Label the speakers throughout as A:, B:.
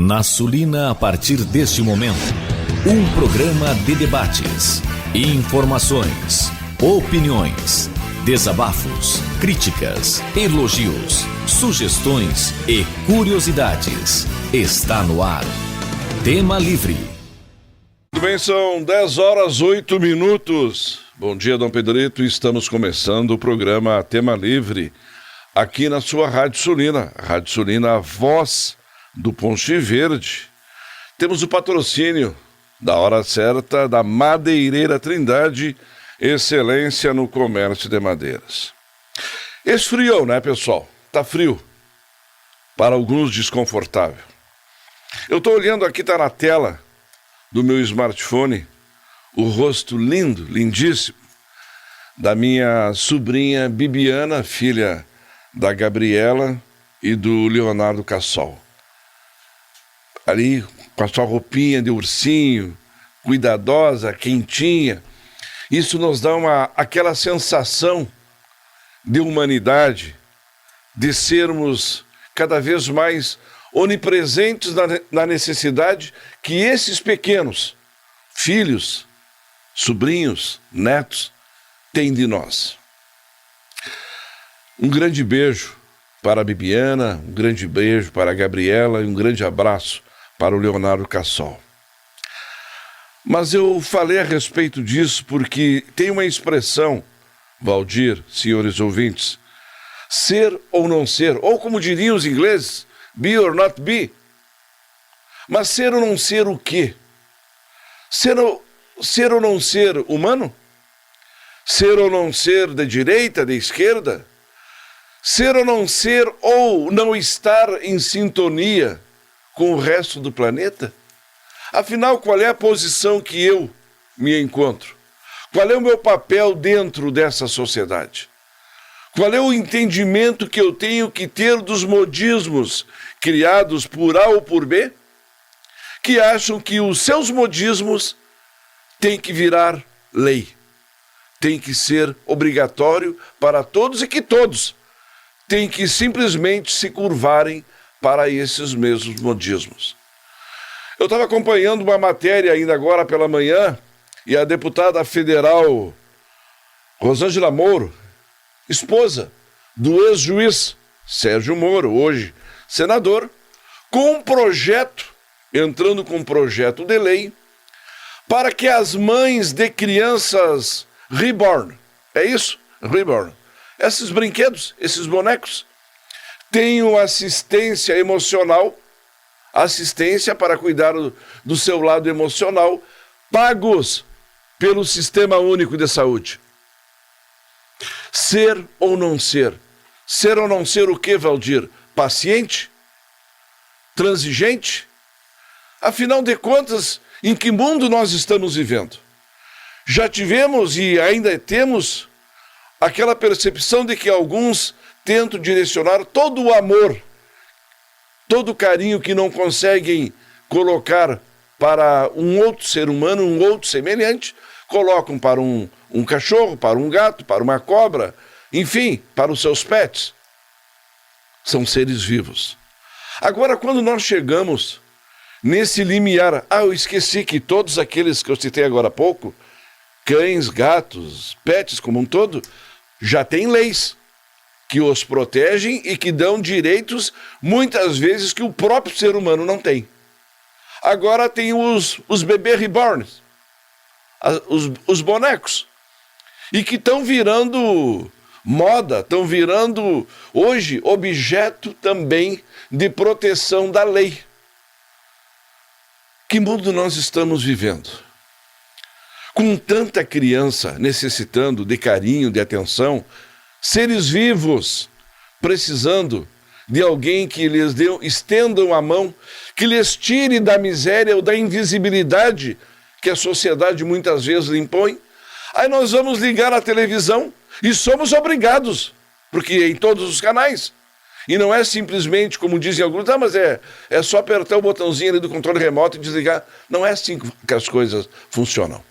A: Na Sulina, a partir deste momento, um programa de debates, informações, opiniões, desabafos, críticas, elogios, sugestões e curiosidades. Está no ar. Tema Livre.
B: Muito bem, são 10h08. Bom dia, Dom Pedrito. Estamos começando o programa Tema Livre aqui na sua Rádio Sulina. Rádio Sulina, a voz do Ponche Verde. Temos o patrocínio da hora certa da Madeireira Trindade, excelência no comércio de madeiras. Esfriou, né, pessoal? Tá frio. Para alguns, desconfortável. Eu estou olhando aqui, tá na tela do meu smartphone, o rosto lindo, lindíssimo, da minha sobrinha Bibiana, filha da Gabriela e do Leonardo Cassol. Ali, com a sua roupinha de ursinho, cuidadosa, quentinha. Isso nos dá aquela sensação de humanidade, de sermos cada vez mais onipresentes na necessidade que esses pequenos filhos, sobrinhos, netos, têm de nós. Um grande beijo para a Bibiana, um grande beijo para a Gabriela e um grande abraço para o Leonardo Cassol. Mas eu falei a respeito disso porque tem uma expressão, Valdir, senhores ouvintes, ser ou não ser, ou como diriam os ingleses, be or not be. Mas ser ou não ser o quê? Ser ou não ser humano? Ser ou não ser de direita, de esquerda? Ser ou não estar em sintonia com o resto do planeta? Afinal, qual é a posição que eu me encontro? Qual é o meu papel dentro dessa sociedade? Qual é o entendimento que eu tenho que ter dos modismos criados por A ou por B, que acham que os seus modismos têm que virar lei, tem que ser obrigatório para todos e que todos têm que simplesmente se curvarem para esses mesmos modismos. Eu estava acompanhando uma matéria ainda agora pela manhã e a deputada federal Rosângela Moro, esposa do ex-juiz Sérgio Moro, hoje senador, entrando com um projeto de lei para que as mães de crianças reborn, é isso? Reborn. Esses brinquedos, esses bonecos, tenham assistência emocional, assistência para cuidar do seu lado emocional, pagos pelo Sistema Único de Saúde. Ser ou não ser? Ser ou não ser o quê, Valdir? Paciente? Transigente? Afinal de contas, em que mundo nós estamos vivendo? Já tivemos e ainda temos aquela percepção de que alguns tentam direcionar todo o amor, todo o carinho que não conseguem colocar para um outro ser humano, um outro semelhante, colocam para um cachorro, para um gato, para uma cobra, enfim, para os seus pets. São seres vivos. Agora, quando nós chegamos nesse limiar, eu esqueci que todos aqueles que eu citei agora há pouco, cães, gatos, pets como um todo, já têm leis que os protegem e que dão direitos, muitas vezes, que o próprio ser humano não tem. Agora tem os bebê reborns, os bonecos, e que estão virando moda, estão virando, hoje, objeto também de proteção da lei. Que mundo nós estamos vivendo? Com tanta criança necessitando de carinho, de atenção, seres vivos precisando de alguém que lhes estendam a mão, que lhes tire da miséria ou da invisibilidade que a sociedade muitas vezes lhe impõe. Aí nós vamos ligar a televisão e somos obrigados, porque é em todos os canais. E não é simplesmente, como dizem alguns, mas é só apertar o botãozinho ali do controle remoto e desligar. Não é assim que as coisas funcionam.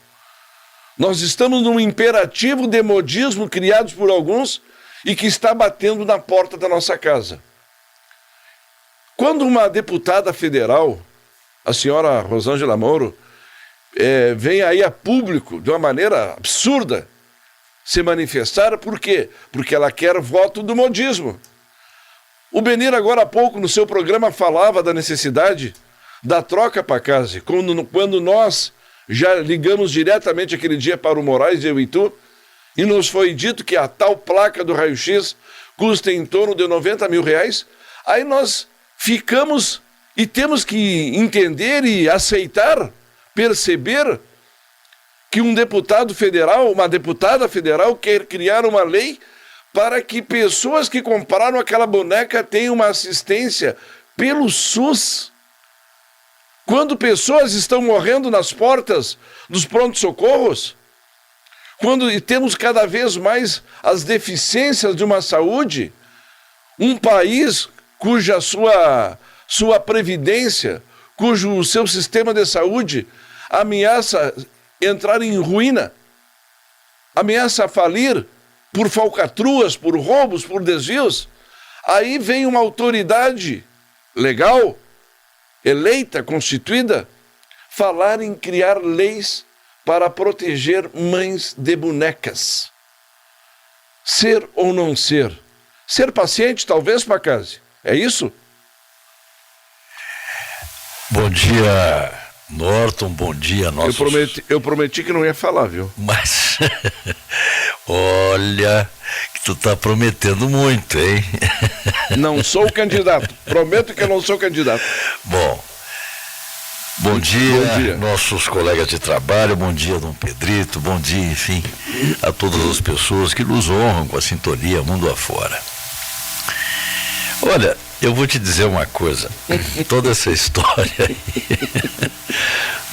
B: Nós estamos num imperativo de modismo criados por alguns e que está batendo na porta da nossa casa. Quando uma deputada federal, a senhora Rosângela Moro, vem aí a público, de uma maneira absurda, se manifestar, por quê? Porque ela quer voto do modismo. O Benir, agora há pouco, no seu programa, falava da necessidade da troca para casa. Quando nós já ligamos diretamente aquele dia para o Moraes, eu e tu, e nos foi dito que a tal placa do raio-x custa em torno de R$90 mil, aí nós ficamos e temos que entender e aceitar, perceber que um deputado federal, uma deputada federal quer criar uma lei para que pessoas que compraram aquela boneca tenham uma assistência pelo SUS. Quando pessoas estão morrendo nas portas dos prontos-socorros, quando temos cada vez mais as deficiências de uma saúde, um país cuja sua previdência, cujo seu sistema de saúde ameaça entrar em ruína, ameaça falir por falcatruas, por roubos, por desvios, aí vem uma autoridade legal, eleita, constituída, falar em criar leis para proteger mães de bonecas. Ser ou não ser? Ser paciente, talvez, Pacazzi. É isso?
C: Bom dia, Norton, bom dia, nossos...
B: Eu prometi que não ia falar, viu?
C: Mas, olha, que tu tá prometendo muito, hein?
B: Não sou candidato, prometo que eu não sou candidato.
C: Bom dia, nossos colegas de trabalho, bom dia, Dom Pedrito, bom dia, enfim, a todas as pessoas que nos honram com a sintonia mundo afora. Olha, eu vou te dizer uma coisa, toda essa história aí,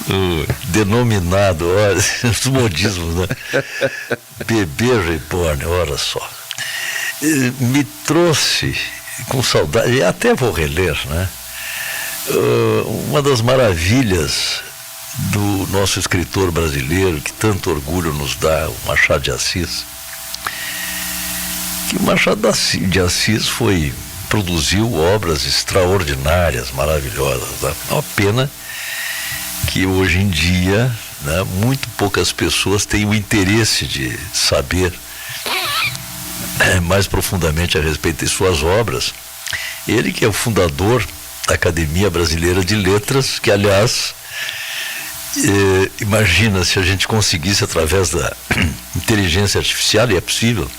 C: o denominado, olha, os modismos, né? Bebê reborn, olha só, me trouxe com saudade, e até vou reler, né? Uma das maravilhas do nosso escritor brasileiro, que tanto orgulho nos dá, o Machado de Assis, que o Machado de Assis produziu obras extraordinárias, maravilhosas. Né? É uma pena que hoje em dia, né, muito poucas pessoas têm o interesse de saber mais profundamente a respeito de suas obras. Ele que é o fundador da Academia Brasileira de Letras, que, aliás, imagina se a gente conseguisse, através da inteligência artificial, e é possível,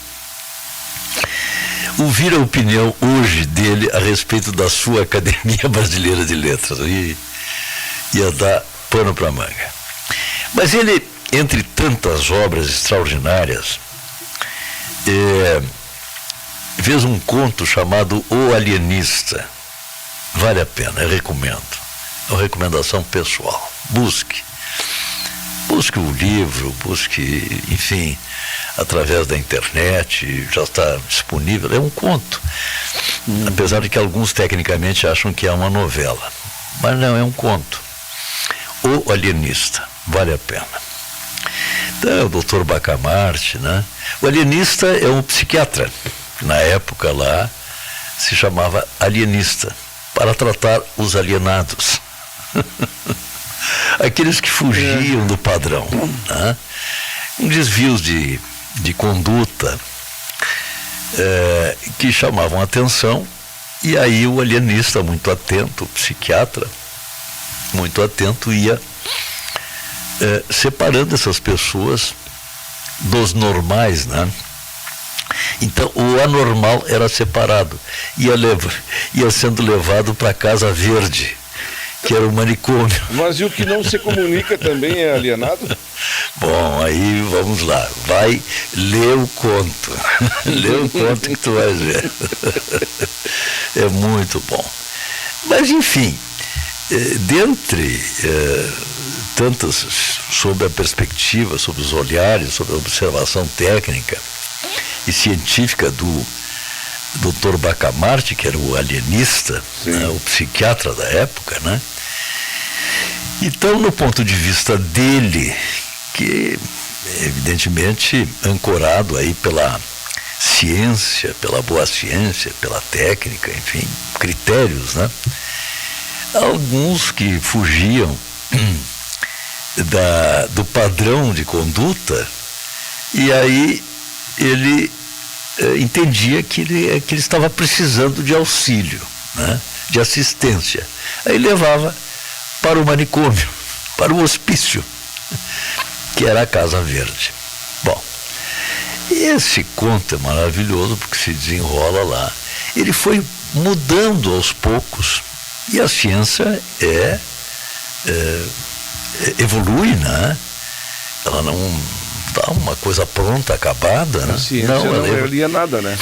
C: ouvir a opinião hoje dele a respeito da sua Academia Brasileira de Letras. E ia dar pano para manga. Mas ele, entre tantas obras extraordinárias, fez um conto chamado O Alienista. Vale a pena, eu recomendo. É uma recomendação pessoal. Busque o livro, busque, enfim, através da internet, já está disponível. É um conto. Apesar de que alguns tecnicamente acham que é uma novela. Mas não, é um conto. O Alienista, vale a pena. Então, é o Dr. Bacamarte, né? O alienista é um psiquiatra. Na época lá se chamava alienista, para tratar os alienados. Aqueles que fugiam do padrão, né? Desvios de conduta que chamavam atenção, e aí o alienista, muito atento, o psiquiatra, muito atento, ia separando essas pessoas dos normais, né? Então o anormal era separado, ia sendo levado para a Casa Verde, que era o manicômio.
B: Mas e o que não se comunica também é alienado?
C: Bom, aí vamos lá, vai ler o conto. Lê o conto que tu vai ver. É muito bom. Mas enfim, dentre tantas, sob a perspectiva, sob os olhares, sob a observação técnica e científica do Dr. Bacamarte, que era o alienista, né, o psiquiatra da época, né? Então, no ponto de vista dele, que evidentemente ancorado aí pela ciência, pela boa ciência, pela técnica, enfim, critérios, né? Alguns que fugiam do padrão de conduta, e aí ele entendia que ele estava precisando de auxílio, né? De assistência. Aí levava para o manicômio, para o hospício, que era a Casa Verde. Bom, esse conto é maravilhoso porque se desenrola lá. Ele foi mudando aos poucos, e a ciência evolui, né? Ela não dá uma coisa pronta, acabada, né?
B: A ciência não lia nada, né?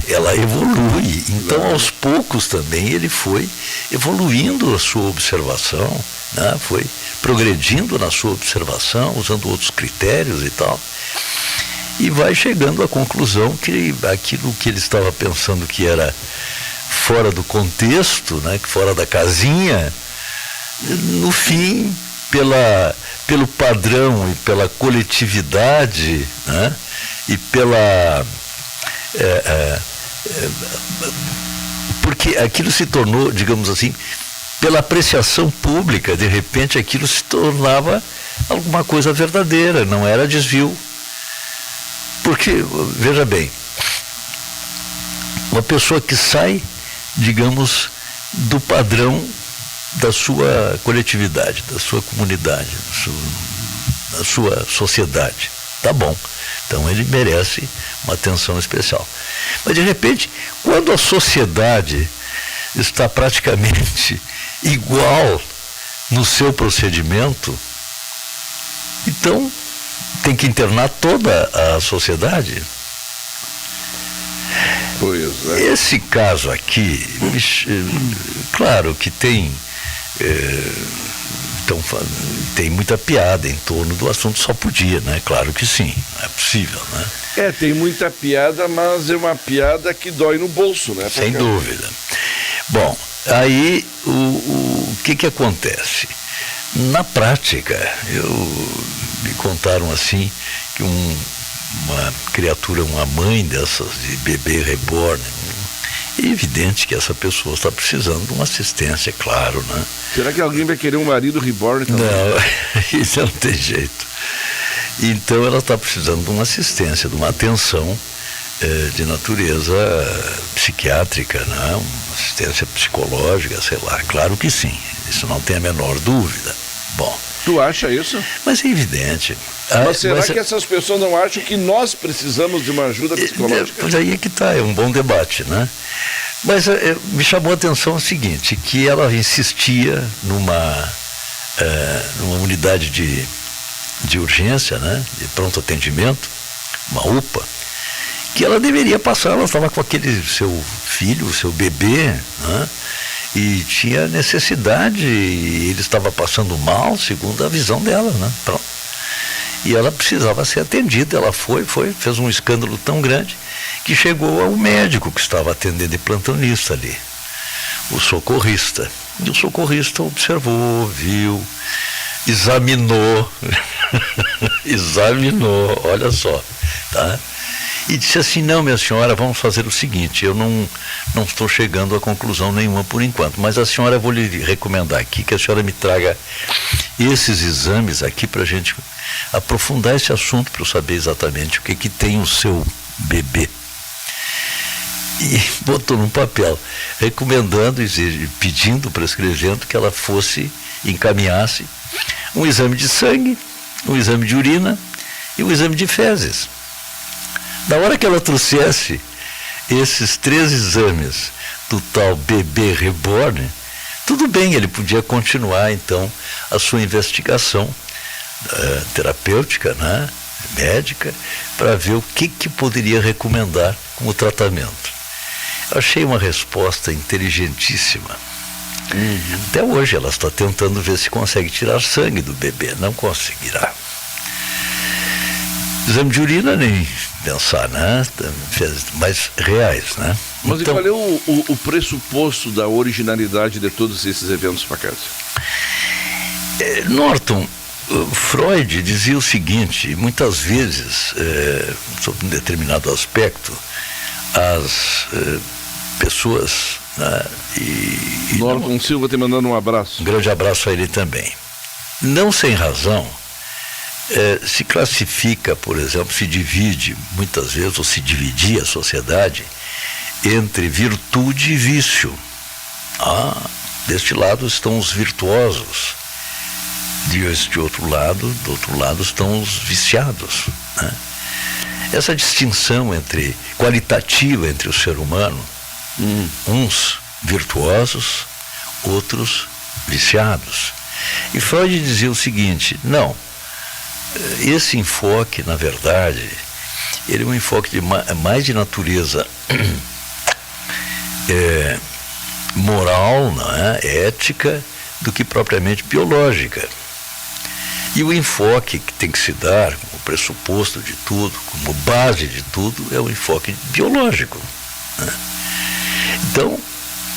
C: Ela evolui. Então, aos poucos também, ele foi evoluindo a sua observação, né? Foi progredindo na sua observação, usando outros critérios e tal. E vai chegando à conclusão que aquilo que ele estava pensando que era fora do contexto, né? Que fora da casinha, no fim, pelo padrão e pela coletividade, né? E porque aquilo se tornou, digamos assim, pela apreciação pública, de repente aquilo se tornava alguma coisa verdadeira, não era desvio. Porque, veja bem, uma pessoa que sai, digamos, do padrão da sua coletividade, da sua comunidade, da sua sociedade. Tá bom. Então ele merece uma atenção especial. Mas de repente, quando a sociedade está praticamente igual no seu procedimento, então tem que internar toda a sociedade.
B: Pois é.
C: Esse caso aqui, claro que tem muita piada em torno do assunto, só podia, né? Claro que sim, é possível, né?
B: Tem muita piada, mas é uma piada que dói no bolso, né?
C: Sem dúvida. Bom, aí o que acontece? Na prática, me contaram assim que uma criatura, uma mãe dessas de bebê reborn, é evidente que essa pessoa está precisando de uma assistência, claro, né?
B: Será que alguém vai querer um marido reborn também?
C: Não, isso não tem jeito. Então ela está precisando de uma assistência, de uma atenção de natureza psiquiátrica, né? Uma assistência psicológica, sei lá, claro que sim, isso não tem a menor dúvida. Bom.
B: Tu acha isso?
C: Mas é evidente.
B: Mas será que essas pessoas não acham que nós precisamos de uma ajuda psicológica?
C: Pois aí é que está, é um bom debate, né? Mas me chamou a atenção o seguinte, que ela insistia numa unidade de urgência, né? De pronto atendimento, uma UPA, que ela deveria passar, ela estava com aquele seu filho, seu bebê, né? E tinha necessidade, ele estava passando mal, segundo a visão dela, né? Pronto. E ela precisava ser atendida, ela fez um escândalo tão grande que chegou ao médico que estava atendendo de plantonista ali, o socorrista. E o socorrista observou, viu, examinou, olha só, tá? E disse assim, não, minha senhora, vamos fazer o seguinte, eu não estou chegando a conclusão nenhuma por enquanto, mas a senhora, eu vou lhe recomendar aqui que a senhora me traga esses exames aqui para a gente aprofundar esse assunto, para eu saber exatamente o que tem o seu bebê. E botou num papel, recomendando e pedindo, prescrevendo que ela encaminhasse um exame de sangue, um exame de urina e um exame de fezes. Na hora que ela trouxesse esses 3 exames do tal bebê reborn, tudo bem, ele podia continuar então a sua investigação terapêutica, né, médica, para ver o que poderia recomendar como tratamento. Eu achei uma resposta inteligentíssima. Até hoje ela está tentando ver se consegue tirar sangue do bebê, não conseguirá. Exame de urina nem pensar, né? Mais reais, né?
B: Mas então, e qual é o pressuposto da originalidade de todos esses eventos para casa?
C: Norton, Freud dizia o seguinte, muitas vezes, sobre um determinado aspecto, as pessoas... Né,
B: Norton Silva te mandando um abraço.
C: Um grande abraço a ele também. Não sem razão, se classifica, por exemplo, se divide, muitas vezes, ou se dividia a sociedade entre virtude e vício. Deste lado estão os virtuosos, do outro lado estão os viciados, né? Essa distinção qualitativa entre o ser humano, uns virtuosos, outros viciados. E Freud dizia o seguinte, não, esse enfoque, na verdade, ele é um enfoque mais de natureza moral, né, ética, do que propriamente biológica. E o enfoque que tem que se dar, como pressuposto de tudo, como base de tudo, é o enfoque biológico, né? Então,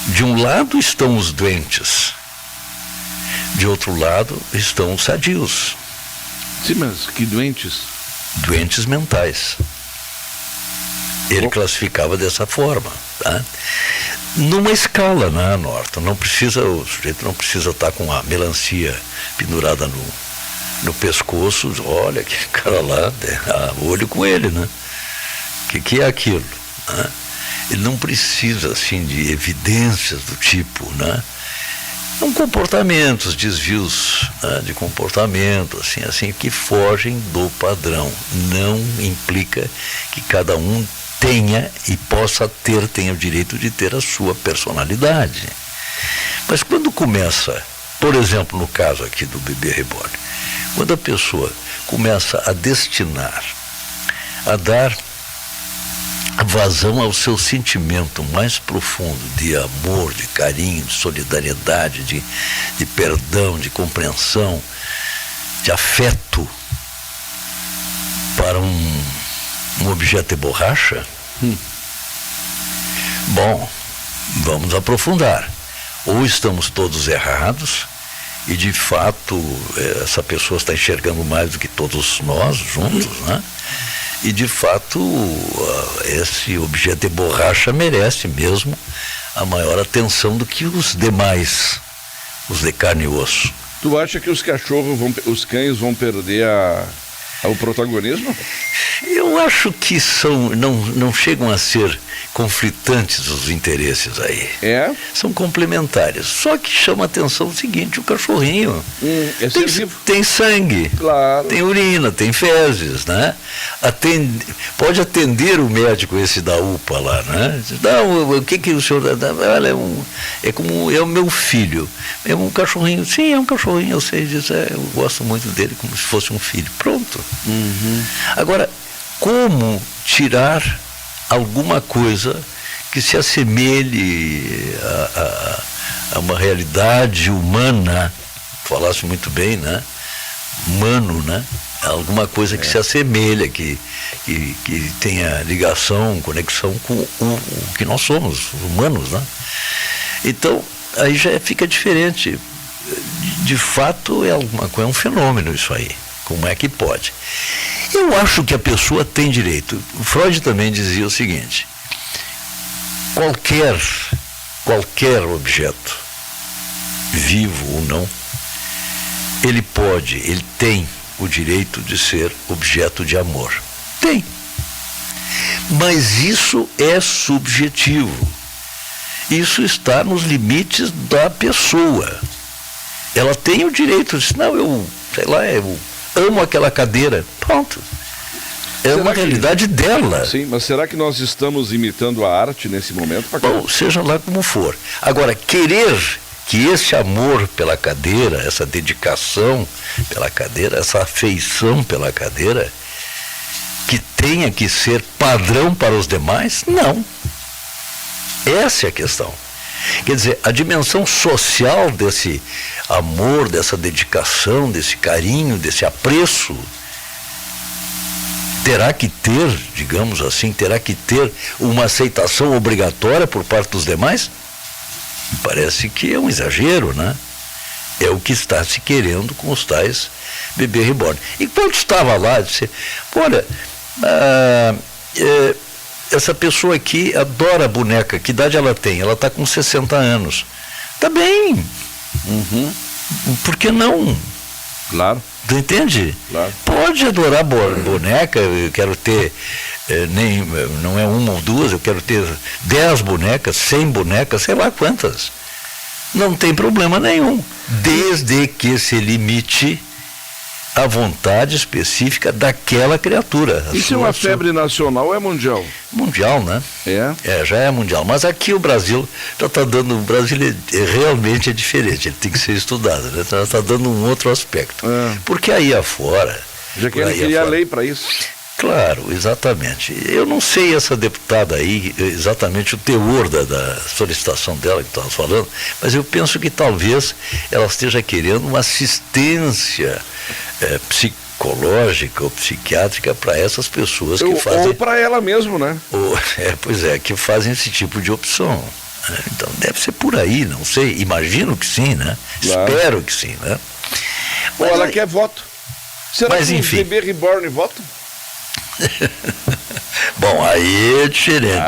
C: de um lado estão os doentes, de outro lado estão os sadios.
B: Sim, mas que doentes?
C: Doentes mentais. Ele classificava dessa forma, tá? Numa escala, né, Norton? O sujeito não precisa estar com a melancia pendurada no pescoço. Olha, que cara lá, olho com ele, né? Que é aquilo, né? Ele não precisa, assim, de evidências do tipo, né? São comportamentos, desvios, né, de comportamento, assim, que fogem do padrão. Não implica que cada um tenha o direito de ter a sua personalidade. Mas quando começa, por exemplo, no caso aqui do bebê reborn, quando a pessoa começa a destinar, a dar vazão ao seu sentimento mais profundo de amor, de carinho, de solidariedade, de perdão, de compreensão, de afeto para um objeto de borracha, bom, vamos aprofundar. Ou estamos todos errados e de fato essa pessoa está enxergando mais do que todos nós juntos, né? E de fato esse objeto de borracha merece mesmo a maior atenção do que os demais, os de carne e osso.
B: Tu acha que os os cães vão perder o protagonismo?
C: Eu acho que não chegam a ser conflitantes os interesses aí. São complementares. Só que chama a atenção o seguinte, o cachorrinho tem sangue,
B: claro, tem
C: urina, tem fezes, né? Pode atender o médico esse da UPA lá, né? Não, o que o senhor... Olha, é o meu filho. É um cachorrinho. Sim, é um cachorrinho, eu sei disso. Eu gosto muito dele como se fosse um filho. Pronto. Agora, como tirar alguma coisa que se assemelhe a uma realidade humana, falasse muito bem, né? Humano, né? Alguma coisa que se assemelha, que tenha ligação, conexão com o que nós somos, os humanos, né? Então, aí já fica diferente. De fato, é um fenômeno isso aí. Como é que pode? Eu acho que a pessoa tem direito. O Freud também dizia o seguinte, qualquer objeto, vivo ou não, ele tem o direito de ser objeto de amor. Tem. Mas isso é subjetivo. Isso está nos limites da pessoa. Ela tem o direito de dizer, não, eu amo aquela cadeira. Pronto. É uma realidade dela.
B: Sim, mas será que nós estamos imitando a arte nesse momento?
C: Bom, seja lá como for. Agora, querer que esse amor pela cadeira, essa dedicação pela cadeira, essa afeição pela cadeira, que tenha que ser padrão para os demais, não. Essa é a questão. Quer dizer, a dimensão social desse amor, dessa dedicação, desse carinho, desse apreço, terá que ter, digamos assim, uma aceitação obrigatória por parte dos demais? Me parece que é um exagero, né? É o que está se querendo com os tais bebê reborn. Enquanto estava lá, disse, olha, essa pessoa aqui adora a boneca, que idade ela tem? Ela está com 60 anos. Tá bem.
B: Uhum.
C: Por que não?
B: Claro.
C: Tu entende?
B: Claro.
C: Pode adorar boneca, eu quero ter, não é uma ou duas, eu quero ter 10 bonecas, 100 bonecas, sei lá quantas. Não tem problema nenhum, desde que se limite a vontade específica daquela criatura.
B: Isso é uma febre nacional ou é mundial?
C: Mundial, né?
B: É?
C: Já é mundial. Mas aqui o Brasil já está dando. O Brasil realmente é diferente, ele tem que ser estudado, né? Já está dando um outro aspecto. Porque aí afora.
B: Já queria lei para isso.
C: Claro, exatamente. Eu não sei essa deputada aí, exatamente o teor da solicitação dela que estava falando, mas eu penso que talvez ela esteja querendo uma assistência psicológica ou psiquiátrica para essas pessoas que fazem...
B: Ou para ela mesmo, né?
C: Pois é, que fazem esse tipo de opção. Então deve ser por aí, não sei, imagino que sim, né? Claro. Espero que sim, né?
B: Mas ela quer voto. Será que
C: enfim,
B: os bebê reborn votam?
C: Bom, aí é diferente,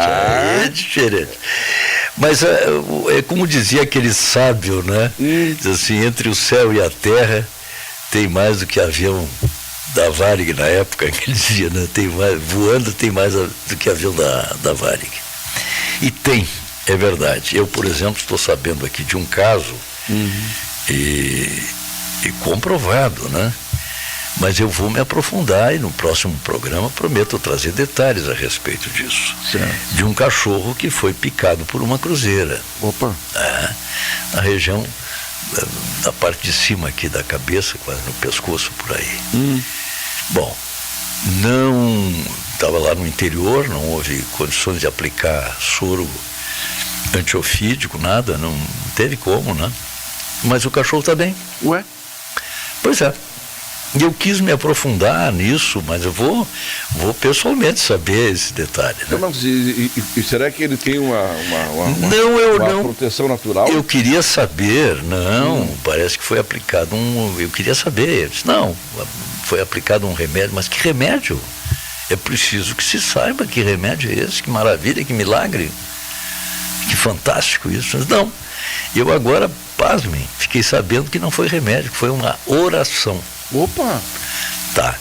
C: Mas é como dizia aquele sábio, né? Diz assim, entre o céu e a terra tem mais do que avião da Varig na época, que ele dizia, né? Voando tem mais do que avião da Varig. E tem, é verdade. Eu, por exemplo, estou sabendo aqui de um caso e comprovado, né? Mas eu vou me aprofundar e no próximo programa prometo trazer detalhes a respeito disso.
B: Certo.
C: De um cachorro que foi picado por uma cruzeira.
B: Opa!
C: Na região da parte de cima aqui da cabeça, quase no pescoço, por aí. Bom, não estava lá no interior, não houve condições de aplicar soro antiofídico, nada, não teve como, né? Mas o cachorro está bem.
B: Ué?
C: Pois é. E eu quis me aprofundar nisso, mas eu vou pessoalmente saber esse detalhe. Né?
B: Não, e será que ele tem uma proteção natural?
C: Eu queria saber, parece que foi aplicado eu queria saber. Eu disse, não, foi aplicado um remédio, mas que remédio? É preciso que se saiba que remédio é esse, que maravilha, que milagre, que fantástico isso. Mas não, eu agora, pasmem, fiquei sabendo que não foi remédio, que foi uma oração.
B: Opa!
C: Tá.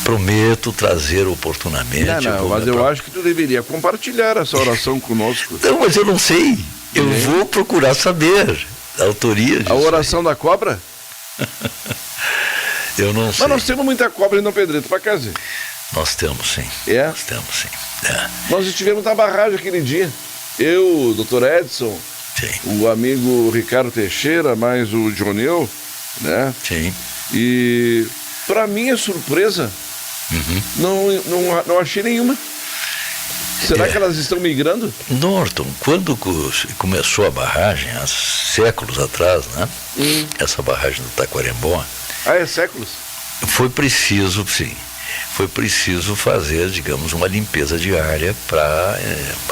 C: Prometo trazer oportunamente.
B: Mas eu acho que tu deveria compartilhar essa oração conosco.
C: Não, mas eu não sei. Eu vou procurar saber a autoria disso.
B: A oração da cobra?
C: Eu não sei.
B: Mas nós temos muita cobra em Dom Pedrito, para casa.
C: Nós temos sim.
B: É?
C: Nós temos sim.
B: Nós estivemos na barragem aquele dia. Eu, o Dr. Edson,
C: sim.
B: O amigo Ricardo Teixeira, mais o Joneu, né?
C: Sim.
B: E, para minha surpresa, não achei nenhuma. Será que elas estão migrando?
C: Norton, quando começou a barragem, há séculos atrás, né? Essa barragem do Taquarembó.
B: É séculos?
C: Foi preciso, sim. Foi preciso fazer, digamos, uma limpeza diária para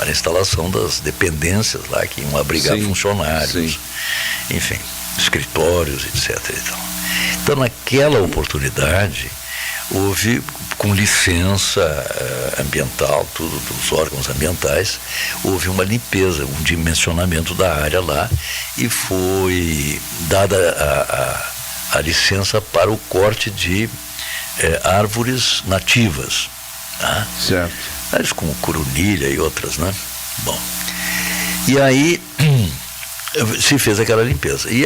C: a instalação das dependências lá, que iam abrigar funcionários, enfim, escritórios, etc. Então, naquela oportunidade, houve, com licença ambiental, tudo dos órgãos ambientais, houve uma limpeza, um dimensionamento da área lá, e foi dada a licença para o corte de árvores nativas. Tá?
B: Certo.
C: Árvores como coronilha e outras, né? Bom, e aí se fez aquela limpeza. E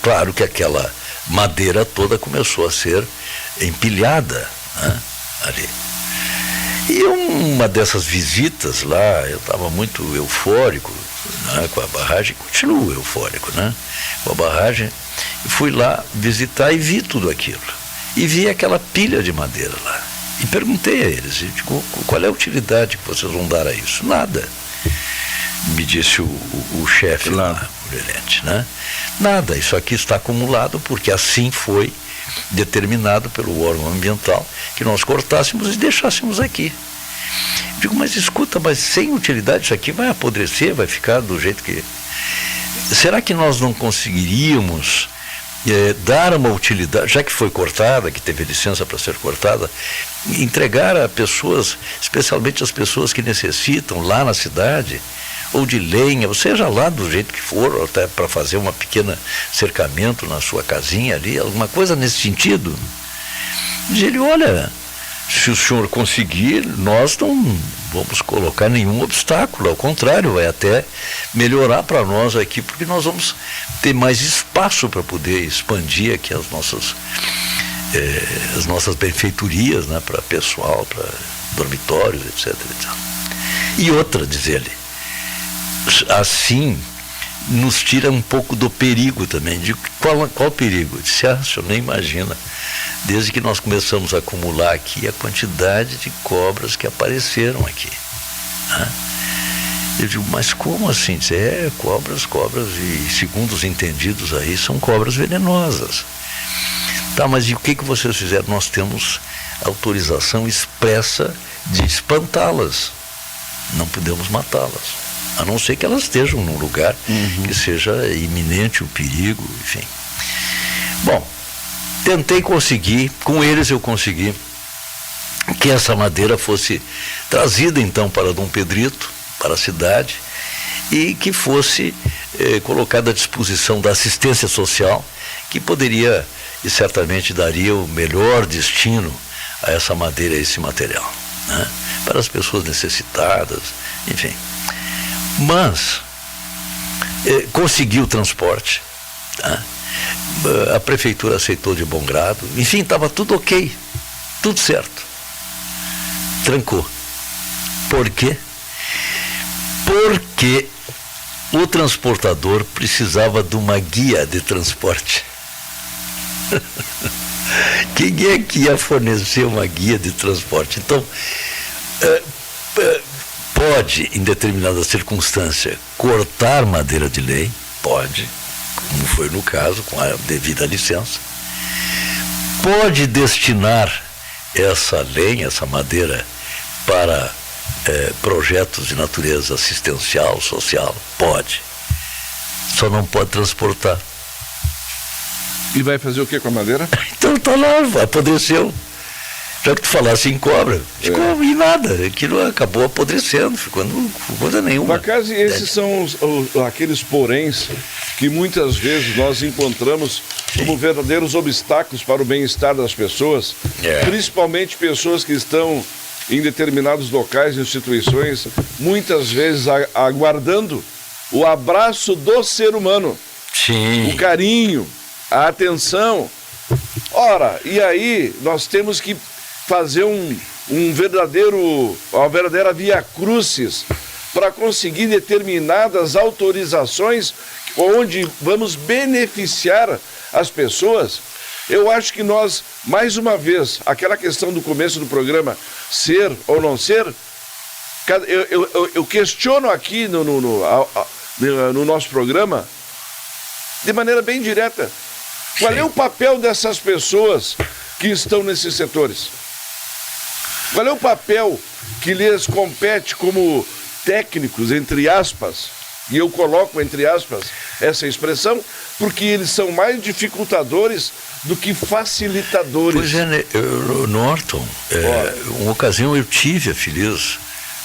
C: claro que aquela madeira toda começou a ser empilhada, né, ali. E uma dessas visitas lá, eu estava muito eufórico, né, com a barragem, continuo eufórico, né, com a barragem, e fui lá visitar e vi tudo aquilo. E vi aquela pilha de madeira lá. E perguntei a eles, qual é a utilidade que vocês vão dar a isso? Nada. Me disse o chefe lá, o gerente, né? Nada, isso aqui está acumulado porque assim foi determinado pelo órgão ambiental que nós cortássemos e deixássemos aqui. Digo, mas escuta, mas sem utilidade isso aqui vai apodrecer, vai ficar do jeito que... Será que nós não conseguiríamos dar uma utilidade, já que foi cortada, que teve licença para ser cortada, entregar a pessoas, especialmente as pessoas que necessitam lá na cidade, ou de lenha, ou seja lá do jeito que for, ou até para fazer uma pequena cercamento na sua casinha ali, alguma coisa nesse sentido. Diz ele, olha, se o senhor conseguir, nós não vamos colocar nenhum obstáculo, ao contrário, vai até melhorar para nós aqui, porque nós vamos ter mais espaço para poder expandir aqui as nossas benfeitorias, né, para pessoal, para dormitórios, etc. E outra, diz ele, assim nos tira um pouco do perigo também. Digo, qual perigo? Eu disse, o senhor nem imagina. Desde que nós começamos a acumular aqui a quantidade de cobras que apareceram aqui. Né? Eu digo, mas como assim? Diz, cobras, e segundo os entendidos aí, são cobras venenosas. Tá, mas e o que vocês fizeram? Nós temos autorização expressa de espantá-las. Não podemos matá-las. A não ser que elas estejam num lugar que seja iminente o perigo, enfim. Bom, tentei conseguir, com eles eu consegui, que essa madeira fosse trazida então para Dom Pedrito, para a cidade, e que fosse colocada à disposição da assistência social, que poderia e certamente daria o melhor destino a essa madeira, a esse material, né? Para as pessoas necessitadas, enfim. Mas conseguiu o transporte, tá? A prefeitura aceitou de bom grado, enfim, estava tudo ok, tudo certo. Trancou. Por quê? Porque o transportador precisava de uma guia de transporte. Quem é que ia fornecer uma guia de transporte? Então, pode, em determinada circunstância, cortar madeira de lei, pode, como foi no caso, com a devida licença. Pode destinar essa lenha, essa madeira, para projetos de natureza assistencial, social, pode. Só não pode transportar.
B: E vai fazer o que com a madeira?
C: Então tá lá, apodreceu. Já que tu falasse em cobra, ficou em nada, aquilo acabou apodrecendo, ficou coisa nenhuma.
B: Mas, esses são aqueles poréns que muitas vezes nós encontramos como verdadeiros obstáculos para o bem-estar das pessoas, principalmente pessoas que estão em determinados locais, instituições, muitas vezes aguardando o abraço do ser humano.
C: Sim.
B: O carinho, a atenção. Ora, e aí nós temos que fazer uma verdadeira via crucis para conseguir determinadas autorizações onde vamos beneficiar as pessoas. Eu acho que nós, mais uma vez, aquela questão do começo do programa, ser ou não ser, eu questiono aqui no nosso programa de maneira bem direta. Qual é o papel dessas pessoas que estão nesses setores? Qual é o papel que lhes compete como técnicos, entre aspas, e eu coloco entre aspas essa expressão, porque eles são mais dificultadores do que facilitadores.
C: Pois é, Norton, uma ocasião eu tive a feliz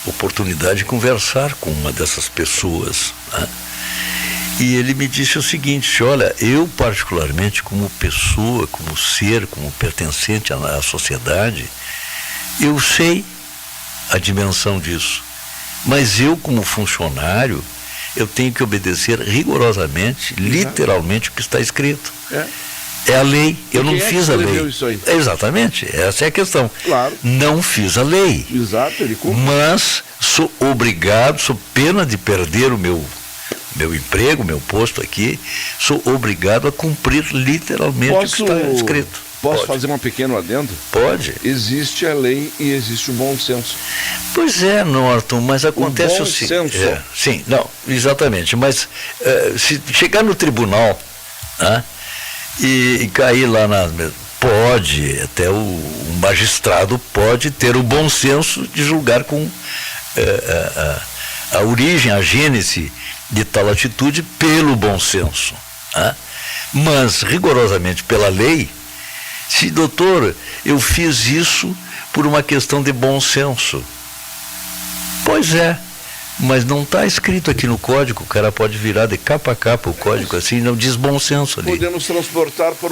C: oportunidade de conversar com uma dessas pessoas, né? E ele me disse o seguinte, olha, eu particularmente como pessoa, como ser, como pertencente à sociedade, eu sei a dimensão disso, mas eu como funcionário, eu tenho que obedecer rigorosamente, literalmente o que está escrito. É a lei, eu não fiz a lei.
B: Isso aí?
C: Exatamente, essa é a questão.
B: Claro.
C: Não fiz a lei.
B: Exato, ele cumpre.
C: Mas sou obrigado, sou pena de perder o meu emprego, meu posto aqui, sou obrigado a cumprir literalmente o que está escrito.
B: Posso fazer um pequeno adendo?
C: Pode.
B: Existe a lei e existe o bom senso.
C: Pois é, Norton, mas acontece
B: o seguinte.
C: Sim, não, exatamente, mas se chegar no tribunal, né, e cair lá pode, até o magistrado pode ter o bom senso de julgar com a origem, a gênese de tal atitude pelo bom senso, né? mas rigorosamente pela lei, se, doutor, eu fiz isso por uma questão de bom senso. Pois é, mas não está escrito aqui no código, o cara pode virar de capa a capa o código assim, não diz bom senso ali.
B: Podemos transportar para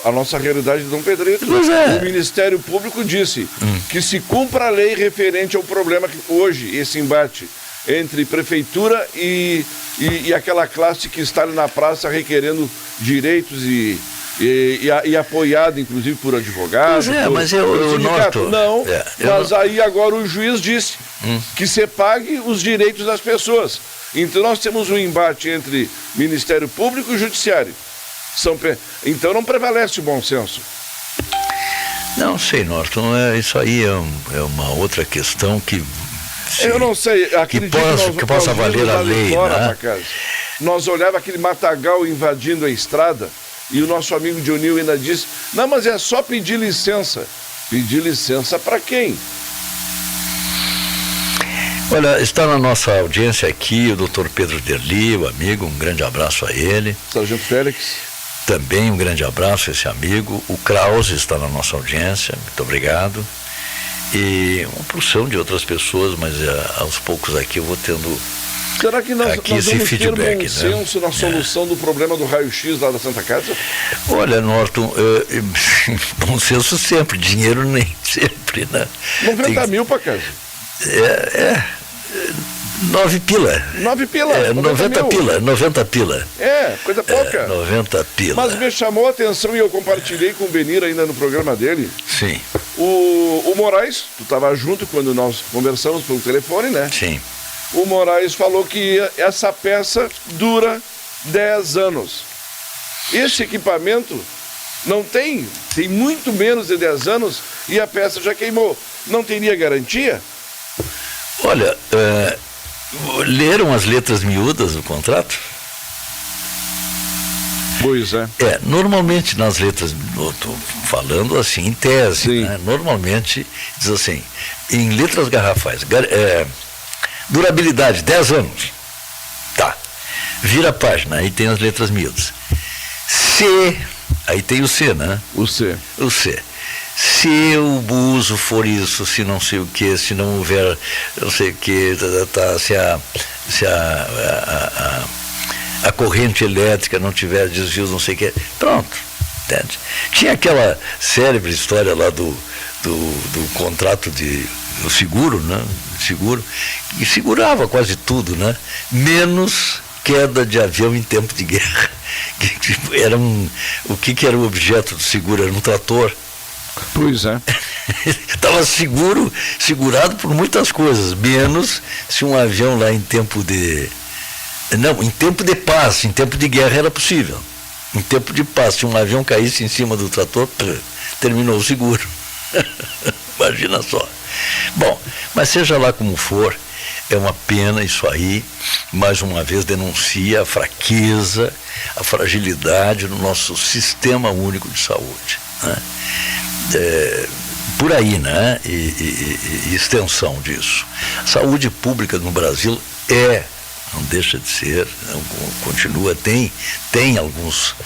B: a nossa realidade de Dom Pedrito.
C: Pois é.
B: O Ministério Público disse que se cumpra a lei referente ao problema que hoje, esse embate entre prefeitura e aquela classe que está ali na praça requerendo direitos e apoiado, inclusive, por advogados.
C: Pois é, mas eu noto.
B: Não, mas aí agora o juiz disse que se pague os direitos das pessoas. Então nós temos um embate entre Ministério Público e Judiciário. Então não prevalece o bom senso.
C: Não sei, Norton, isso aí é uma outra questão que...
B: Eu não sei,
C: que possa valer a lei,
B: fora, né? Nós olhava aquele matagal invadindo a estrada e o nosso amigo Dionil ainda disse, não, mas é só pedir licença. Pedir licença para quem?
C: Olha, está na nossa audiência aqui o doutor Pedro Derli, o amigo, um grande abraço a ele.
B: Sargento Félix.
C: Também um grande abraço a esse amigo. O Krause está na nossa audiência, muito obrigado. E uma porção de outras pessoas, mas aos poucos aqui eu vou tendo...
B: Será que nós vamos
C: feedback,
B: ter bom senso na solução do problema do raio-x lá da Santa Casa?
C: Olha, Norton, bom senso sempre, dinheiro nem sempre, né?
B: 90 mil para casa.
C: 9 pila.
B: 9 pila.
C: 90 pila.
B: É, coisa pouca.
C: 90 pila.
B: Mas me chamou a atenção e eu compartilhei com o Benir ainda no programa dele.
C: Sim.
B: O Moraes, tu estava junto quando nós conversamos pelo telefone, né?
C: Sim.
B: O Moraes falou que essa peça dura 10 anos. Esse equipamento não tem muito menos de 10 anos e a peça já queimou. Não teria garantia?
C: Olha, leram as letras miúdas do contrato?
B: Pois é.
C: Normalmente nas letras, estou falando assim, em tese, né? Normalmente diz assim, em letras garrafais, durabilidade, 10 anos. Tá. Vira a página, aí tem as letras miúdas. C, aí tem o C, né?
B: O C.
C: Se o uso for isso, se não sei o que, se não houver, não sei o que, se a corrente elétrica não tiver desvios, não sei o que, pronto, entende? Tinha aquela célebre história lá do contrato do seguro, né? Seguro, que segurava quase tudo, né? Menos queda de avião em tempo de guerra. Era o que era o objeto do seguro? Era um trator.
B: Pois é.
C: Estava segurado por muitas coisas, menos se um avião lá em tempo de... Não, em tempo de paz, em tempo de guerra era possível. Em tempo de paz, se um avião caísse em cima do trator, terminou o seguro. Imagina só. Bom, mas seja lá como for, é uma pena isso aí, mais uma vez denuncia a fraqueza, a fragilidade do nosso sistema único de saúde, né? Por aí, né? E extensão disso. A saúde pública no Brasil não deixa de ser, continua, tem alguns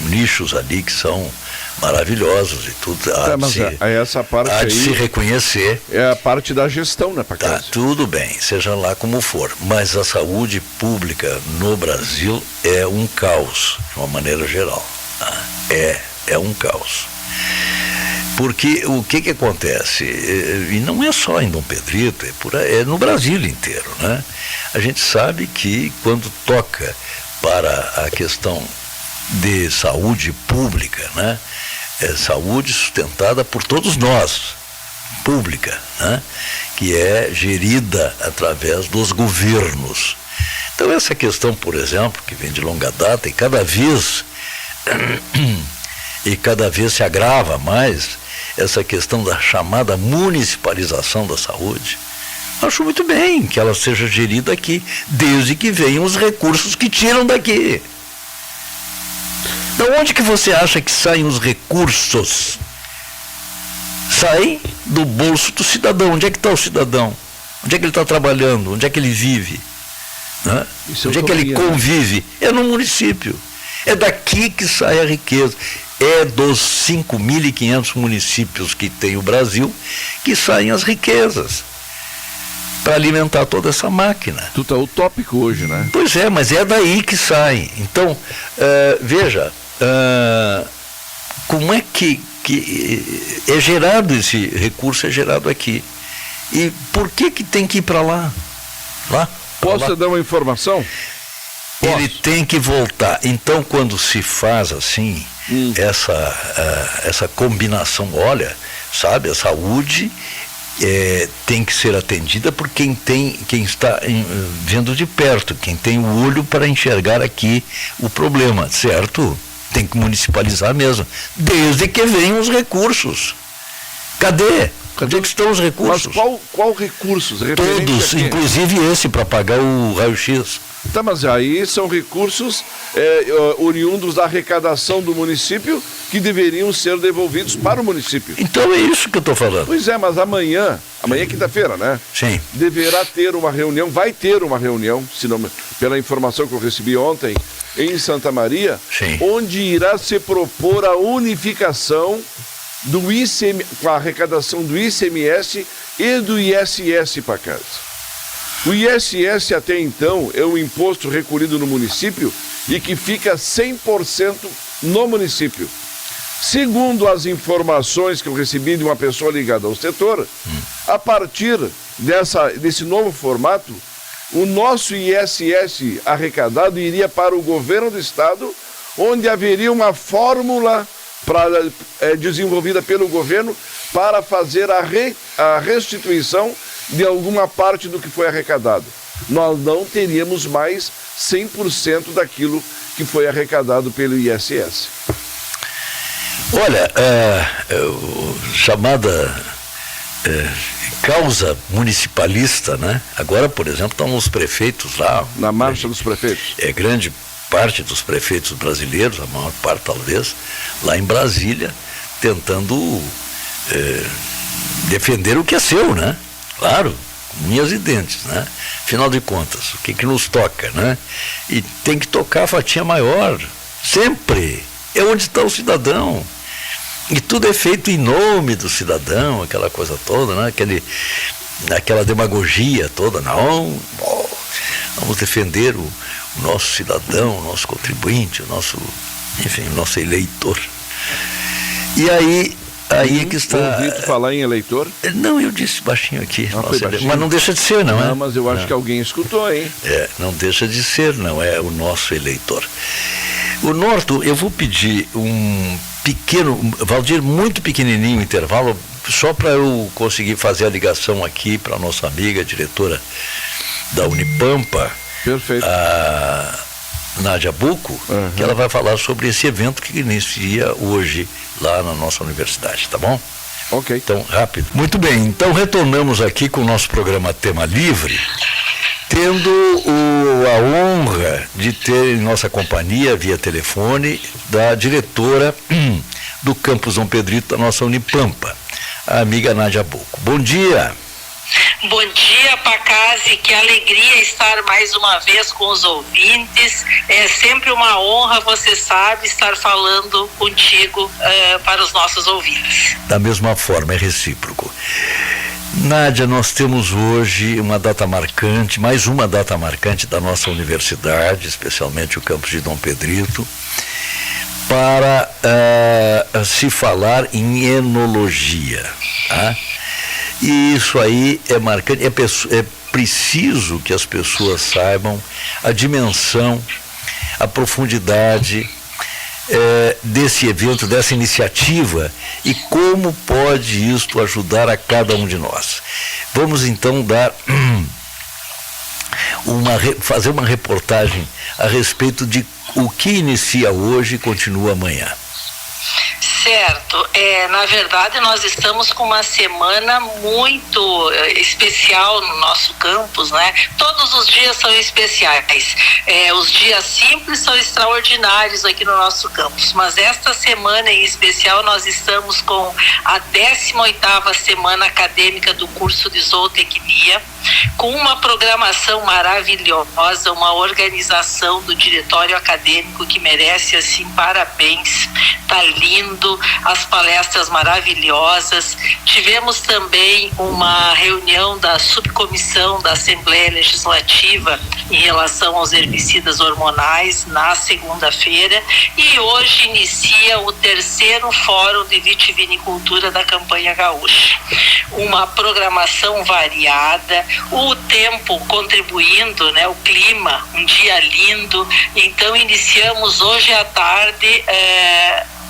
C: nichos ali que são maravilhosos e tudo.
B: Essa parte
C: há de se reconhecer.
B: É a parte da gestão, né, Pacaso?
C: Tá, tudo bem, seja lá como for. Mas a saúde pública no Brasil é um caos, de uma maneira geral. Tá? É um caos. Porque o que acontece? E não é só em Dom Pedrito, é no Brasil inteiro, né? A gente sabe que quando toca para a questão de saúde pública, né? Saúde sustentada por todos nós, pública, né? Que é gerida através dos governos. Então essa questão, por exemplo, que vem de longa data e cada vez se agrava mais, essa questão da chamada municipalização da saúde. Acho muito bem que ela seja gerida aqui, desde que venham os recursos que tiram daqui. De onde que você acha que saem os recursos? Saem do bolso do cidadão. Onde é que está o cidadão? Onde é que ele está trabalhando? Onde é que ele vive? Né? Onde é que ele convive? É no município. É daqui que sai a riqueza. É dos 5.500 municípios que tem o Brasil que saem as riquezas para alimentar toda essa máquina.
B: Tu tá utópico hoje, né?
C: Pois é, mas é daí que sai. Então, veja, como é que é gerado esse recurso, é gerado aqui. E por que tem que ir para lá?
B: Posso dar uma informação?
C: Ele tem que voltar. Então, quando se faz assim, essa combinação, olha, sabe, a saúde tem que ser atendida por quem está vendo de perto, quem tem o olho para enxergar aqui o problema, certo? Tem que municipalizar mesmo, desde que venham os recursos. Cadê? Onde é que estão os recursos?
B: Mas qual recursos?
C: Todos, inclusive esse para pagar o raio-x.
B: Tá, mas aí são recursos oriundos da arrecadação do município que deveriam ser devolvidos para o município.
C: Então é isso que eu estou falando.
B: Pois é, mas amanhã é quinta-feira, né?
C: Sim.
B: Deverá ter uma reunião, vai ter uma reunião, se não, pela informação que eu recebi ontem, em Santa Maria,
C: sim,
B: onde irá se propor a unificação do com a arrecadação do ICMS e do ISS para casa. O ISS até então é um imposto recolhido no município e que fica 100% no município. Segundo as informações que eu recebi de uma pessoa ligada ao setor, a partir desse novo formato, o nosso ISS arrecadado iria para o governo do estado, onde haveria uma fórmula desenvolvida pelo governo para fazer a restituição de alguma parte do que foi arrecadado. Nós não teríamos mais 100% daquilo que foi arrecadado pelo ISS.
C: Olha, chamada causa municipalista, né? Agora, por exemplo, estão os prefeitos lá.
B: Na marcha dos prefeitos.
C: Grande parte dos prefeitos brasileiros, a maior parte talvez, lá em Brasília, tentando defender o que é seu, né? Claro, com unhas e dentes, né? Afinal de contas, o que nos toca, né? E tem que tocar a fatia maior, sempre. É onde está o cidadão. E tudo é feito em nome do cidadão, aquela coisa toda, né? Aquela demagogia toda. Não, vamos defender o nosso cidadão, o nosso contribuinte, o nosso eleitor. E aí é que está...
B: Ouvi tu falar em eleitor?
C: Não, eu disse baixinho aqui. Mas não deixa de ser, não é?
B: Não, mas eu acho que alguém escutou, hein?
C: Não deixa de ser, não é o nosso eleitor. O Norton, eu vou pedir um pequeno, Valdir, muito pequenininho intervalo, só para eu conseguir fazer a ligação aqui para a nossa amiga, diretora da Unipampa,
B: perfeito,
C: a Nádia Bucco, que ela vai falar sobre esse evento que inicia hoje lá na nossa universidade, tá bom?
B: Ok.
C: Então, rápido. Muito bem, então retornamos aqui com o nosso programa Tema Livre, tendo a honra de ter em nossa companhia, via telefone, da diretora do campus Dom Pedrito da nossa Unipampa, a amiga Nádia Bucco. Bom dia.
D: Bom dia, Pacazzi, que alegria estar mais uma vez com os ouvintes. É sempre uma honra, você sabe, estar falando contigo para os nossos ouvintes.
C: Da mesma forma, é recíproco. Nádia, nós temos hoje uma data marcante, mais uma data marcante da nossa universidade, especialmente o campus de Dom Pedrito, para se falar em enologia, tá? E isso aí é marcante, é preciso que as pessoas saibam a dimensão, a profundidade desse evento, dessa iniciativa e como pode isto ajudar a cada um de nós. Vamos então fazer uma reportagem a respeito de o que inicia hoje e continua amanhã.
D: Certo, na verdade nós estamos com uma semana muito especial no nosso campus, né? Todos os dias são especiais, os dias simples são extraordinários aqui no nosso campus, mas esta semana em especial nós estamos com a 18ª semana acadêmica do curso de zootecnia, com uma programação maravilhosa, uma organização do diretório acadêmico que merece, assim, parabéns. Tá lindo, as palestras maravilhosas. Tivemos também uma reunião da subcomissão da Assembleia Legislativa em relação aos herbicidas hormonais na segunda-feira, e hoje inicia o 3º Fórum de Vitivinicultura da Campanha Gaúcha. Uma programação variada, o tempo contribuindo, né, o clima, um dia lindo. Então iniciamos hoje à tarde,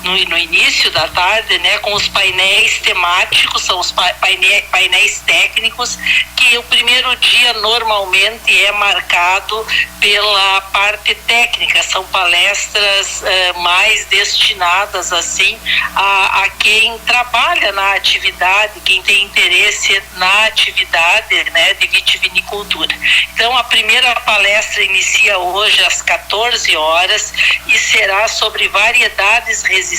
D: no início da tarde, né, com os painéis temáticos, são os painéis técnicos, que o primeiro dia normalmente é marcado pela parte técnica, são palestras mais destinadas, assim, a quem trabalha na atividade, quem tem interesse na atividade, né, de vitivinicultura. Então, a primeira palestra inicia hoje às 14 horas e será sobre variedades resistentes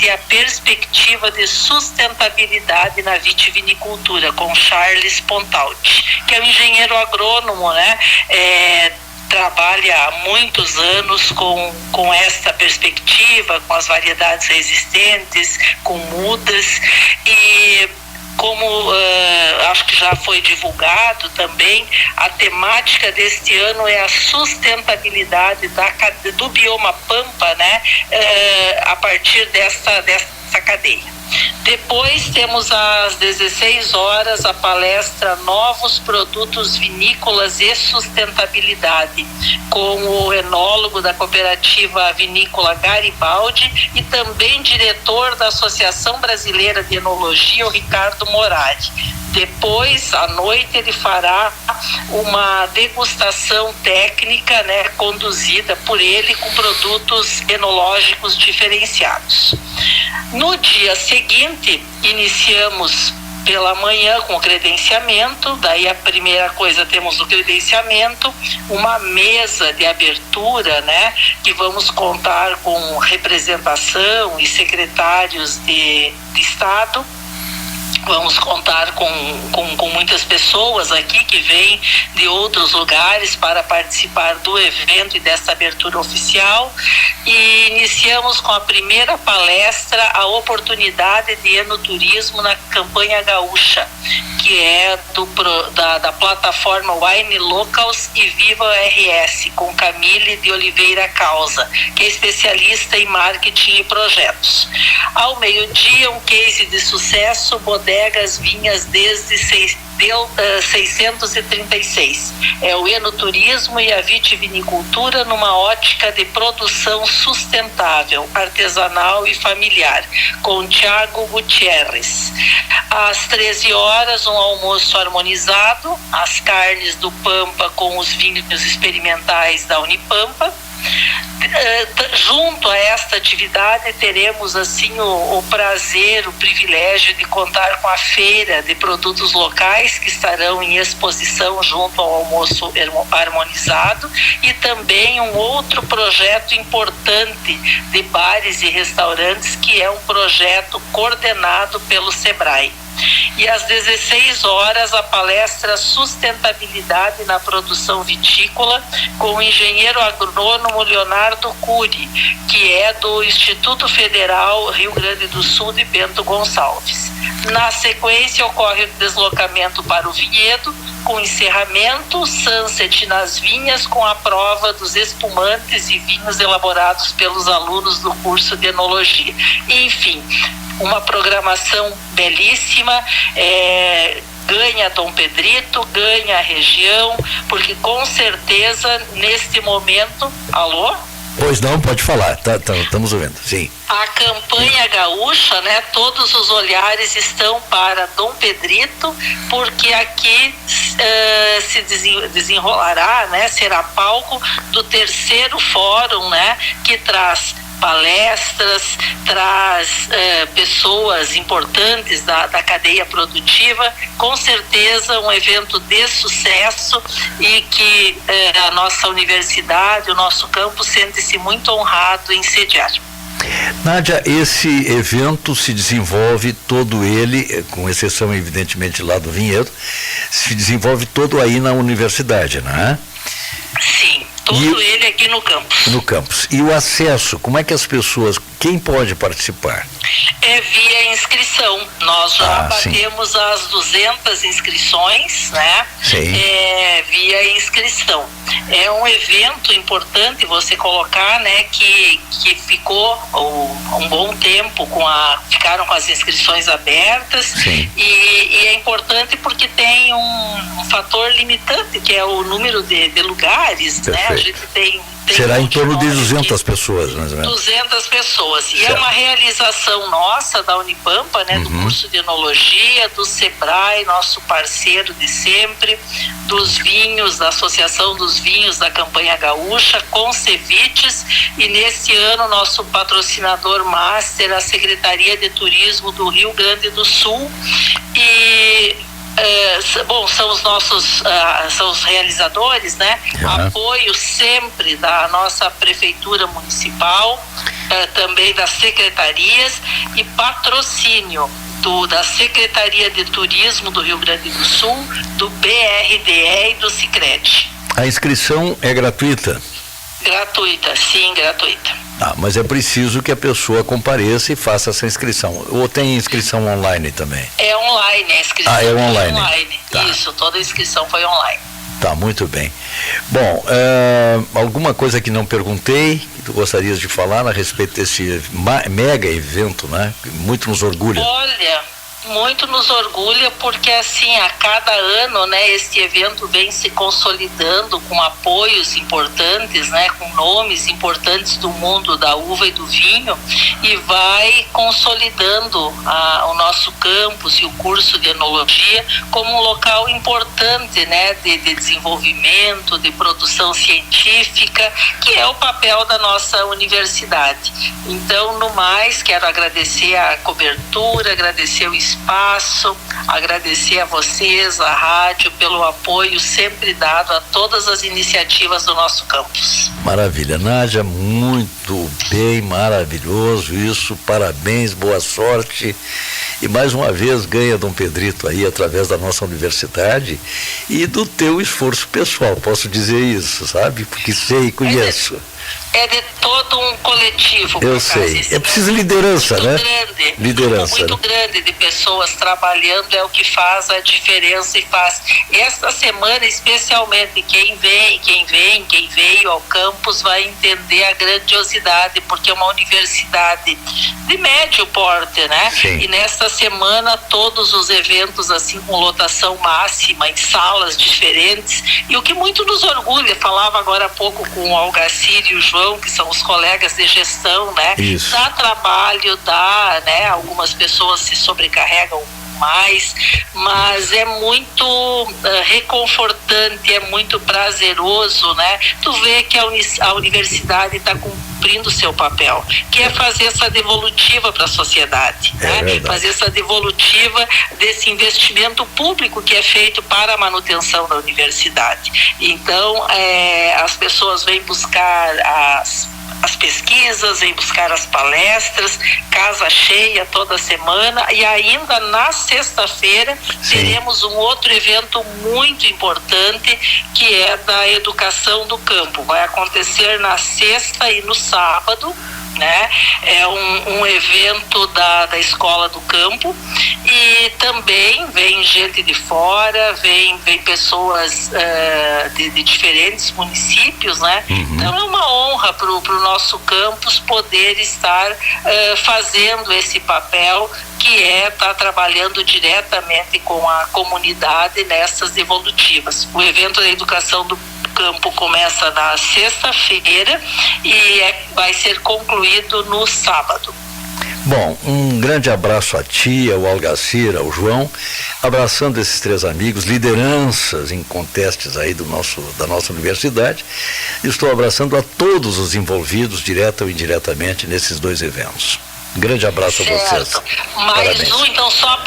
D: e a perspectiva de sustentabilidade na vitivinicultura, com Charles Pontalti, que é um engenheiro agrônomo, né? Trabalha há muitos anos com esta perspectiva, com as variedades resistentes, com mudas, e como acho que já foi divulgado também, a temática deste ano é a sustentabilidade do bioma Pampa, né, a partir dessa cadeia. Depois temos às 16 horas a palestra Novos Produtos Vinícolas e Sustentabilidade, com o enólogo da Cooperativa Vinícola Garibaldi e também diretor da Associação Brasileira de Enologia, o Ricardo Morari. Depois, à noite, ele fará uma degustação técnica, né, conduzida por ele, com produtos enológicos diferenciados. No dia seguinte, iniciamos pela manhã com o credenciamento. Daí a primeira coisa, temos o credenciamento, uma mesa de abertura, né, que vamos contar com representação e secretários de Estado. Vamos contar com muitas pessoas aqui que vêm de outros lugares para participar do evento e dessa abertura oficial. E iniciamos com a primeira palestra, a oportunidade de enoturismo na Campanha Gaúcha, que é da plataforma Wine Locals e Viva RS, com Camille de Oliveira Causa, que é especialista em marketing e projetos. Ao meio-dia, um case de sucesso, bodegas vinhas desde 636. É o enoturismo e a vitivinicultura numa ótica de produção sustentável, artesanal e familiar, com Tiago Gutierrez. Às 13 horas, um almoço harmonizado, as carnes do Pampa com os vinhos experimentais da Unipampa. Junto a esta atividade teremos assim o prazer, o privilégio de contar com a feira de produtos locais que estarão em exposição junto ao almoço harmonizado, e também um outro projeto importante de bares e restaurantes, que é um projeto coordenado pelo Sebrae. E às 16 horas, a palestra Sustentabilidade na Produção Vitícola, com o engenheiro agrônomo Leonardo Cury, que é do Instituto Federal Rio Grande do Sul de Bento Gonçalves. Na sequência, ocorre o deslocamento para o vinhedo, com encerramento, sunset nas vinhas, com a prova dos espumantes e vinhos elaborados pelos alunos do curso de enologia. Enfim, uma programação belíssima, ganha Dom Pedrito, ganha a região, porque com certeza neste momento... Alô?
C: Pois não, pode falar, estamos ouvindo, sim.
D: A campanha gaúcha, né, todos os olhares estão para Dom Pedrito, porque aqui se desenrolará, né, será palco do 3º fórum, né, que traz palestras, traz pessoas importantes da cadeia produtiva. Com certeza um evento de sucesso, e que a nossa universidade, o nosso campus, sente-se muito honrado em sediar.
C: Nádia, esse evento se desenvolve todo ele, com exceção evidentemente lá do Vinhedo, se desenvolve todo aí na universidade, não é?
D: Sim, todo ele aqui no campus.
C: No campus. E o acesso, como é que as pessoas, quem pode participar?
D: É via inscrição. Nós já batemos as 200 inscrições, né?
C: Sim.
D: Via inscrição. É um evento importante você colocar, né, que ficou um bom tempo ficaram com as inscrições abertas.
C: Sim.
D: E é importante porque tem um fator limitante, que é o número de lugares, né? A gente tem
C: será em torno de 200 pessoas, mais ou menos.
D: 200 pessoas. E
C: certo.
D: É uma realização nossa, da Unipampa, né, do curso de Enologia, do Sebrae, nosso parceiro de sempre, dos vinhos, da Associação dos Vinhos da Campanha Gaúcha, com Ceviches, e nesse ano nosso patrocinador master, a Secretaria de Turismo do Rio Grande do Sul. E são os nossos são os realizadores, né? Apoio sempre da nossa prefeitura municipal, também das secretarias, e patrocínio da Secretaria de Turismo do Rio Grande do Sul, do BRDE e do Sicredi.
C: A inscrição é gratuita?
D: Gratuita, sim, gratuita.
C: Mas é preciso que a pessoa compareça e faça essa inscrição. Ou tem inscrição online também?
D: É online, a inscrição
C: é online.
D: Tá. Isso, toda a inscrição foi online.
C: Tá, muito bem. Bom, alguma coisa que não perguntei, que tu gostarias de falar a respeito desse mega evento, né? Muito nos orgulha.
D: Olha, muito nos orgulha, porque assim, a cada ano, né, este evento vem se consolidando com apoios importantes, né, com nomes importantes do mundo da uva e do vinho, e vai consolidando o nosso campus e o curso de enologia como um local importante, né, de desenvolvimento, de produção científica, que é o papel da nossa universidade. Então, no mais, quero agradecer a cobertura, agradecer o espaço, agradecer a vocês, a rádio, pelo apoio sempre dado a todas as iniciativas do nosso campus.
C: Maravilha, Nádia, muito bem, maravilhoso isso, parabéns, boa sorte, e mais uma vez ganha Dom Pedrito aí através da nossa universidade e do teu esforço pessoal, posso dizer isso, sabe, porque sei e conheço.
D: É de todo um coletivo.
C: Eu sei. É preciso liderança, né?
D: Grande,
C: liderança.
D: Muito grande de pessoas trabalhando é o que faz a diferença e faz. Esta semana, especialmente, quem veio ao campus vai entender a grandiosidade, porque é uma universidade de médio porte, né?
C: Sim.
D: E nesta semana, todos os eventos, assim, com lotação máxima, em salas diferentes. E o que muito nos orgulha, falava agora há pouco com o Algacir e o João, que são os colegas de gestão, né?
C: Isso.
D: Dá trabalho, né? Algumas pessoas se sobrecarregam mais, mas é muito reconfortante, é muito prazeroso, né? Tu vê que a universidade está cumprindo o seu papel, que é fazer essa devolutiva para a sociedade, né? Fazer essa devolutiva desse investimento público que é feito para a manutenção da universidade. Então, as pessoas vêm buscar as pesquisas, vem buscar as palestras, casa cheia toda semana, e ainda na sexta-feira teremos um outro evento muito importante, que é da educação do campo. Vai acontecer na sexta e no sábado, né? É um evento da Escola do Campo, e também vem gente de fora, vem pessoas de diferentes municípios, né? Então é uma honra para o nosso campus poder estar fazendo esse papel, que é estar trabalhando diretamente com a comunidade nessas devolutivas. O evento da educação do campo começa na sexta-feira e vai ser concluído no sábado.
C: Bom, um grande abraço a ti, ao Algacir, ao João, abraçando esses três amigos, lideranças incontestes aí da nossa universidade. Estou abraçando a todos os envolvidos, direta ou indiretamente, nesses dois eventos. Um grande abraço a vocês.
D: Mais
C: Parabéns.
D: então, só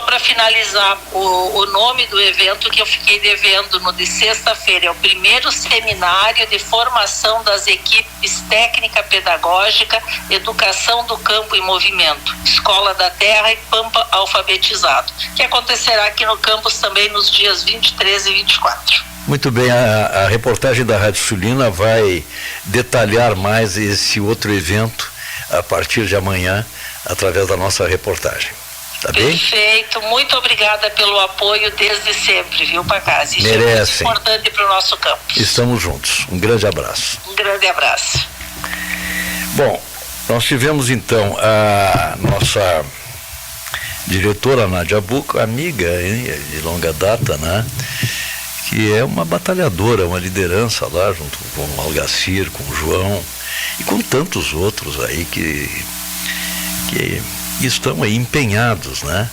D: para finalizar, o nome do evento que eu fiquei devendo no de sexta-feira é o primeiro seminário de formação das equipes técnica pedagógica, educação do campo em movimento, Escola da Terra e Pampa Alfabetizado, que acontecerá aqui no campus também nos dias 23 e 24.
C: Muito bem, a reportagem da Rádio Sulina vai detalhar mais esse outro evento a partir de amanhã, através da nossa reportagem. Tá bem?
D: Perfeito, muito obrigada pelo apoio desde sempre, viu, Pacazzi? Isso
C: Merecem.
D: é muito importante para o nosso campus.
C: Estamos juntos. Um grande abraço.
D: Um grande abraço.
C: Bom, nós tivemos então a nossa diretora Nádia Bucco, amiga de longa data, né? Que é uma batalhadora, uma liderança lá, junto com o Algacir, com o João e com tantos outros aí que estão aí empenhados, né,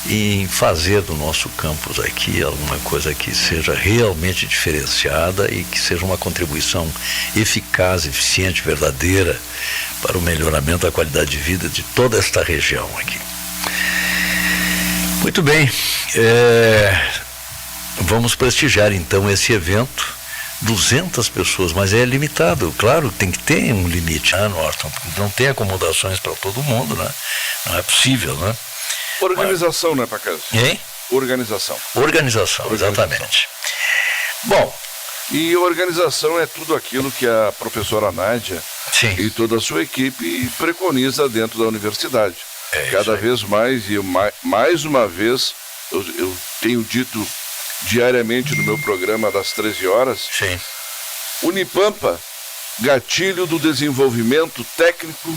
C: em fazer do nosso campus aqui alguma coisa que seja realmente diferenciada e que seja uma contribuição eficaz, eficiente, verdadeira para o melhoramento da qualidade de vida de toda esta região aqui. Muito bem, vamos prestigiar então esse evento. 200 pessoas, mas é limitado, claro, tem que ter um limite, né, Norton? Não tem acomodações para todo mundo, né? Não é possível, né?
B: Organização, né, Pacazzi?
C: Hein?
B: Organização,
C: exatamente. Bom,
B: e organização é tudo aquilo que a professora Nádia
C: sim.
B: e toda a sua equipe preconiza dentro da universidade. Cada vez mais, e mais uma vez, eu tenho dito diariamente no meu programa das 13 horas,
C: sim.
B: Unipampa, gatilho do desenvolvimento técnico,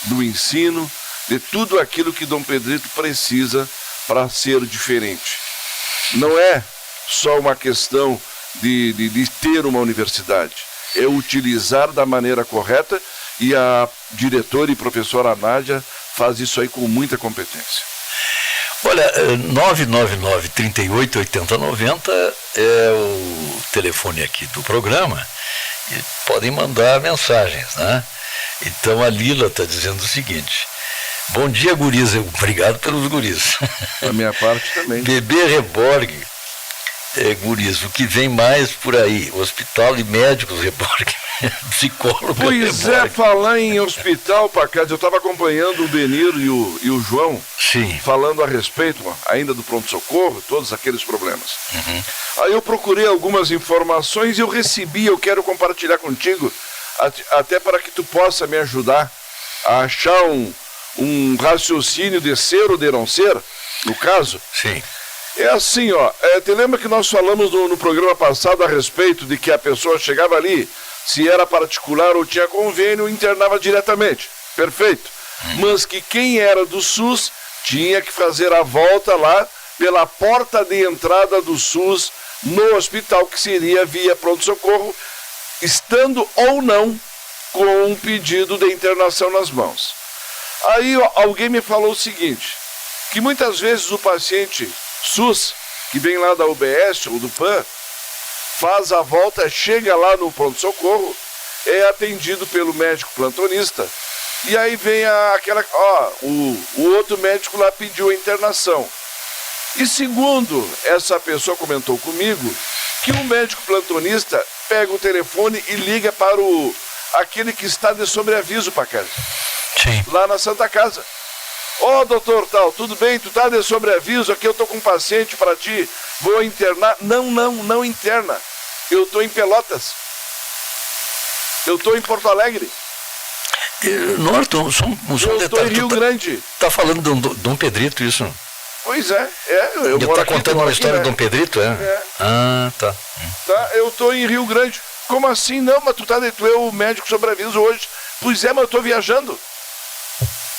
B: do ensino, de tudo aquilo que Dom Pedrito precisa para ser diferente. Não é só uma questão de ter uma universidade, é utilizar da maneira correta, e a diretora e professora Nádia faz isso aí com muita competência.
C: Olha, 999-388090 é o telefone aqui do programa e podem mandar mensagens, né? Então a Lila está dizendo o seguinte: bom dia, guris, obrigado pelos guris.
B: Da minha parte também.
C: Bebê Reborg, guris, o que vem mais por aí? Hospital e médicos Reborg, psicólogo
B: Pois
C: Reborg.
B: é, falar em hospital, Pacazzi, eu estava acompanhando o Denir e o João,
C: Sim.
B: falando a respeito ainda do pronto-socorro, todos aqueles problemas.
C: Uhum.
B: Aí eu procurei algumas informações e eu quero compartilhar contigo, até para que tu possa me ajudar a achar um raciocínio de ser ou de não ser, no caso.
C: Sim.
B: É assim, ó, te lembra que nós falamos no programa passado a respeito de que a pessoa chegava ali, se era particular ou tinha convênio, internava diretamente, perfeito. Mas que quem era do SUS tinha que fazer a volta lá pela porta de entrada do SUS no hospital, que seria via pronto-socorro, estando ou não com um pedido de internação nas mãos. Aí alguém me falou o seguinte, que muitas vezes o paciente SUS, que vem lá da UBS ou do PAN, faz a volta, chega lá no pronto-socorro, é atendido pelo médico plantonista, e aí vem o outro médico lá pediu a internação. E segundo essa pessoa comentou comigo, que o médico plantonista pega o telefone e liga para aquele que está de sobreaviso, Pacazzi, lá na Santa Casa. Ó, doutor tal, tudo bem? Tu tá de sobreaviso, aqui eu tô com um paciente para ti, vou internar. Não interna. Eu tô em Pelotas. Eu tô em Porto Alegre.
C: Norton,
B: eu estou em Rio Grande.
C: Tá falando do Dom Pedrito isso?
B: Pois é. Eu
C: tá
B: moro aqui,
C: contando uma história do Dom Pedrito, é? Ah, tá.
B: Tá, eu tô em Rio Grande. Como assim? Não, mas tu é o médico sobreaviso hoje. Pois é, mas eu tô viajando.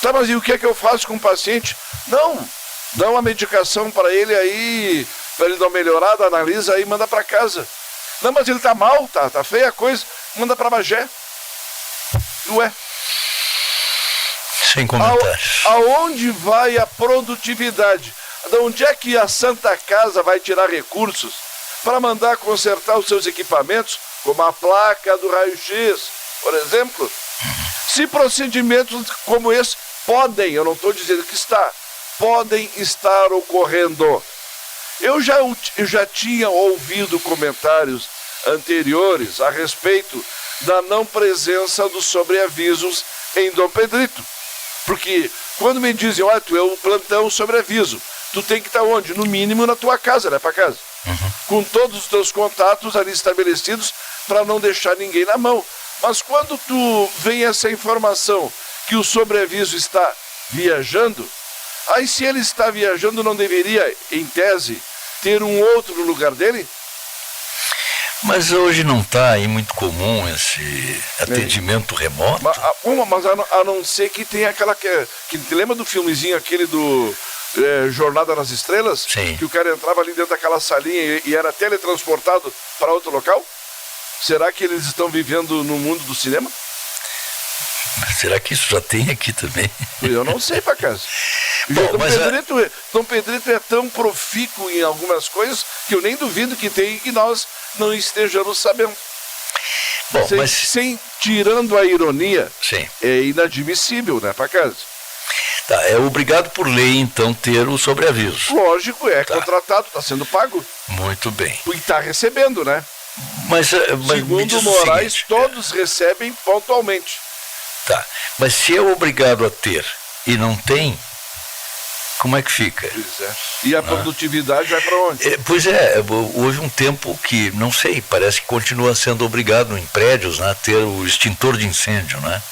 B: Tá, mas e o que é que eu faço com o paciente? Não, dá uma medicação para ele aí, para ele dar uma melhorada, analisa aí, manda para casa. Não, mas ele tá mal, tá feia a coisa, manda para Bagé. Ué.
C: Sem comentários.
B: Aonde vai a produtividade? De onde é que a Santa Casa vai tirar recursos para mandar consertar os seus equipamentos, como a placa do raio-x, por exemplo? Se procedimentos como esse podem, eu não estou dizendo que está, podem estar ocorrendo. Eu já tinha ouvido comentários anteriores a respeito da não presença dos sobreavisos em Dom Pedrito. Porque quando me dizem, olha, tu é o plantão sobreaviso, tu tem que estar onde? No mínimo na tua casa, né, para casa. Com todos os teus contatos ali estabelecidos para não deixar ninguém na mão. Mas quando tu vem essa informação que o sobreaviso está viajando, aí se ele está viajando, não deveria, em tese, ter um outro no lugar dele?
C: Mas hoje não está aí muito comum esse atendimento remoto?
B: Mas a não ser que tenha aquela... que lembra do filmezinho aquele do Jornada nas Estrelas?
C: Sim.
B: Que o cara entrava ali dentro daquela salinha e era teletransportado para outro local? Será que eles estão vivendo no mundo do cinema?
C: Será que isso já tem aqui também?
B: Eu não sei, para casa. Dom Pedrito é tão profícuo em algumas coisas que eu nem duvido que tem e que nós não estejamos sabendo.
C: Bom,
B: Tirando a ironia,
C: sim,
B: é inadmissível, né, para casa?
C: Tá, é obrigado por lei, então, ter o sobreaviso.
B: Lógico, contratado, está sendo pago.
C: Muito bem.
B: E está recebendo, né?
C: Mas
B: segundo Moraes, todos recebem pontualmente.
C: Tá, mas se é obrigado a ter e não tem, como é que fica?
B: Pois é. E a produtividade vai para onde?
C: Pois é, houve um tempo que, não sei, parece que continua sendo obrigado em prédios, né, a ter o extintor de incêndio, né?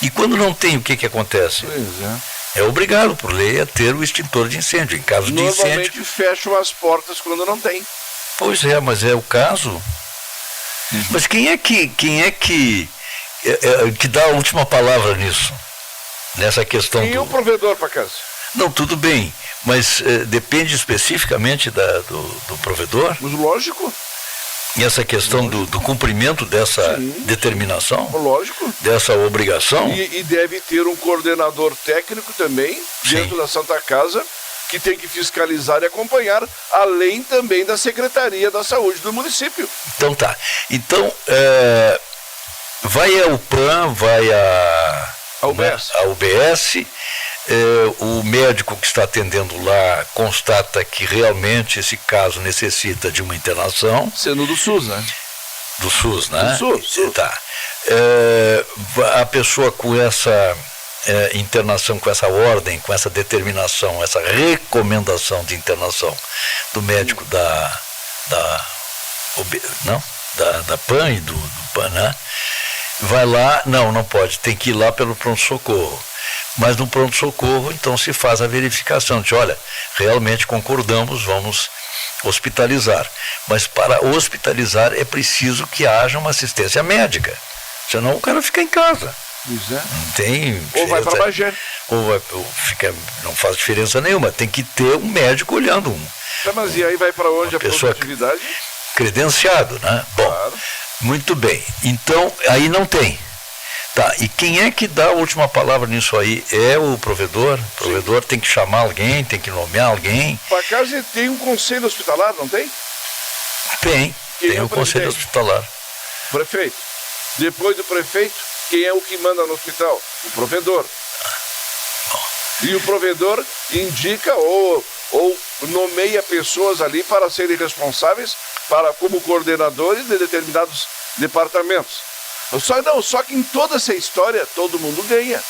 C: E quando não tem, o que acontece?
B: Pois é.
C: É obrigado por lei a ter o extintor de incêndio. Em caso de incêndio...
B: Normalmente fecham as portas quando não tem.
C: Pois é, mas é o caso. Mas quem é que dá a última palavra nisso? Nessa questão
B: Quem é o provedor para casa?
C: Não, tudo bem, mas depende especificamente do provedor?
B: Mas lógico.
C: E essa questão do cumprimento dessa determinação?
B: Lógico.
C: Dessa obrigação?
B: E deve ter um coordenador técnico também, dentro da Santa Casa, que tem que fiscalizar e acompanhar, além também da Secretaria da Saúde do município.
C: Então tá. Então, vai a UPAM, vai a UBS, o médico que está atendendo lá constata que realmente esse caso necessita de uma internação.
B: Sendo do SUS, né?
C: Do SUS, né?
B: Do SUS.
C: Tá. A pessoa com essa internação, com essa ordem, com essa determinação, essa recomendação de internação do médico da PAN e do PAN, né? Vai lá, não pode, tem que ir lá pelo pronto-socorro. Mas no pronto-socorro, então, se faz a verificação de, olha, realmente concordamos, vamos hospitalizar. Mas para hospitalizar é preciso que haja uma assistência médica, senão o cara fica em casa.
B: Pois é.
C: Não tem...
B: Ou vai para Bagé.
C: Não faz diferença nenhuma, tem que ter um médico olhando
B: mas e aí vai para onde a
C: pessoa
B: produtividade?
C: Credenciado, né? Bom, claro. Muito bem. Então, aí não tem. Tá, e quem é que dá a última palavra nisso aí? É o provedor? O provedor tem que chamar alguém, tem que nomear alguém?
B: Para casa tem um conselho hospitalar, não tem?
C: Tem o conselho hospitalar.
B: Prefeito. Depois do prefeito, quem é o que manda no hospital? O provedor. E o provedor indica ou nomeia pessoas ali para serem responsáveis como coordenadores de determinados departamentos. Só que em toda essa história todo mundo ganha.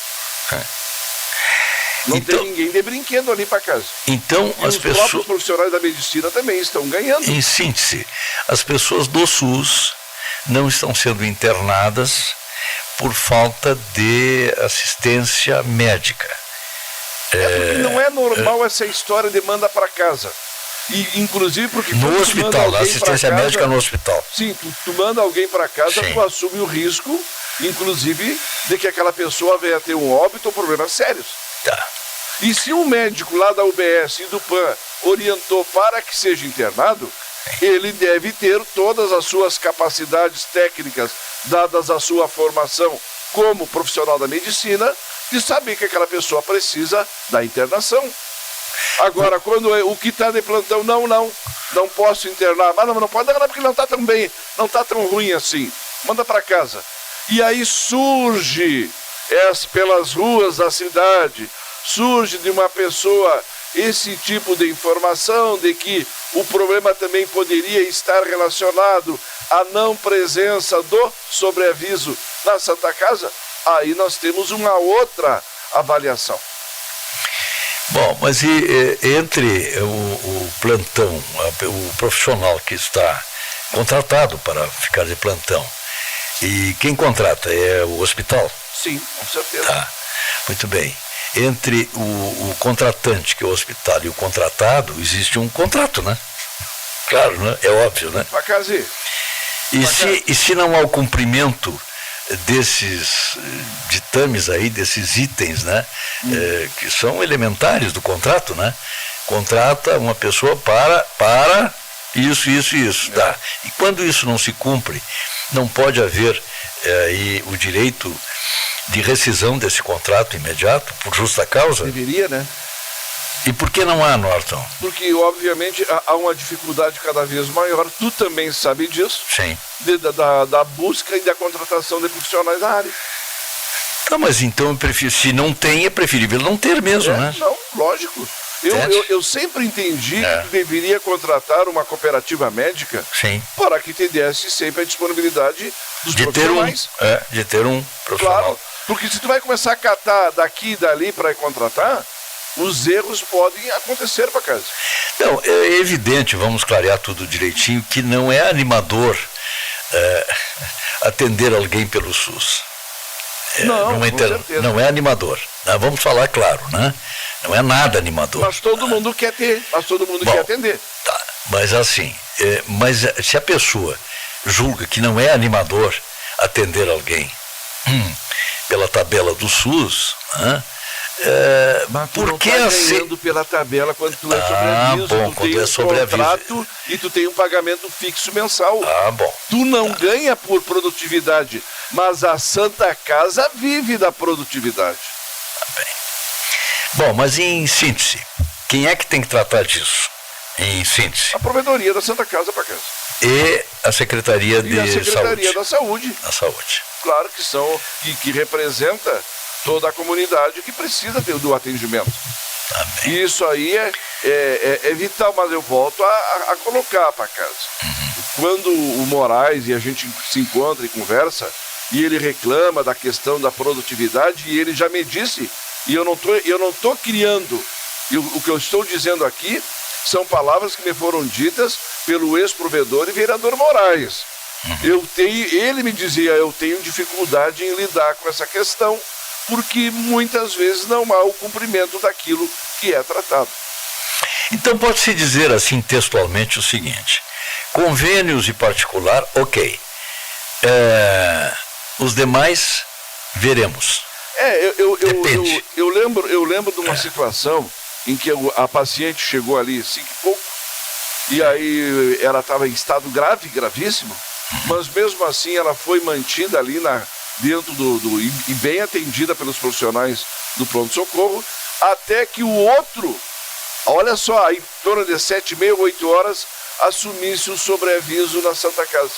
B: Não tem ninguém de brinquedo ali para casa.
C: Então
B: os próprios profissionais da medicina também estão ganhando.
C: Em síntese, as pessoas do SUS não estão sendo internadas por falta de assistência médica.
B: Porque não é normal essa história de manda para casa. E, inclusive porque
C: no hospital, a assistência médica no hospital.
B: Sim, tu manda alguém para casa, tu assume o risco, inclusive, de que aquela pessoa venha a ter um óbito ou problemas sérios.
C: Tá.
B: E se um médico lá da UBS e do PAN orientou para que seja internado, ele deve ter todas as suas capacidades técnicas, dadas a sua formação como profissional da medicina, de saber que aquela pessoa precisa da internação. Agora, quando o que está de plantão, não posso internar. Mas não pode, porque não está tão bem, não está tão ruim assim. Manda para casa. E aí surge pelas ruas da cidade, surge de uma pessoa esse tipo de informação de que o problema também poderia estar relacionado à não presença do sobreaviso na Santa Casa, aí nós temos uma outra avaliação.
C: Bom, mas entre o plantão, o profissional que está contratado para ficar de plantão, e quem contrata é o hospital?
B: Sim, com certeza.
C: Tá, muito bem. Entre o contratante, que é o hospital, e o contratado, existe um contrato, né? Claro, né? É óbvio, né?
B: Pacazi.
C: E se não há o cumprimento desses ditames aí, desses itens, né? Que são elementares do contrato, né? Contrata uma pessoa para isso. Tá. E quando isso não se cumpre, não pode haver aí o direito de rescisão desse contrato imediato, por justa causa?
B: Deveria, né?
C: E por que não há, Norton?
B: Porque, obviamente, há uma dificuldade cada vez maior, tu também sabe disso,
C: Sim.
B: Da busca e da contratação de profissionais na área.
C: Tá, mas então, se não tem, é preferível não ter mesmo, né?
B: Não, lógico. Eu sempre entendi que tu deveria contratar uma cooperativa médica.
C: Sim.
B: Para que te desse sempre a disponibilidade dos profissionais.
C: De ter um profissional.
B: Claro, porque se tu vai começar a catar daqui e dali para contratar, os erros podem acontecer para casa.
C: Não, é evidente, vamos clarear tudo direitinho, que não é animador atender alguém pelo SUS. Não é animador. Vamos falar claro, né? Não é nada animador.
B: Mas todo mundo quer ter, quer atender.
C: Tá, mas assim, mas se a pessoa julga que não é animador atender alguém pela tabela do SUS, né?
B: Mas tu
C: por que
B: não tá ganhando pela tabela quando tu é sobreaviso, tu tem um contrato e tu tem um pagamento fixo mensal. Tu não ganha por produtividade, mas a Santa Casa vive da produtividade.
C: Tá bem. Bom, mas em síntese, quem é que tem que tratar disso? Em síntese?
B: A provedoria da Santa Casa para casa.
C: E a Secretaria de Saúde.
B: E a Secretaria da Saúde.
C: Da Saúde.
B: Claro que são, que representa toda a comunidade que precisa do atendimento.
C: Amém.
B: E isso aí é vital, mas eu volto a colocar para casa. Quando o Moraes e a gente se encontra e conversa, e ele reclama da questão da produtividade, e ele já me disse, e eu não tô criando, o que eu estou dizendo aqui são palavras que me foram ditas pelo ex-provedor e vereador Moraes. Ele me dizia, eu tenho dificuldade em lidar com essa questão, porque muitas vezes não há o cumprimento daquilo que é tratado.
C: Então pode-se dizer assim textualmente o seguinte: convênios e particular, ok. Os demais, veremos.
B: Depende. Eu lembro de uma situação em que a paciente chegou ali 5 e pouco, e aí ela estava em estado gravíssimo, mas mesmo assim ela foi mantida ali dentro e bem atendida pelos profissionais do pronto-socorro, até que o outro, olha só, em torno de 7h30, 8 horas, assumisse o sobreaviso na Santa Casa.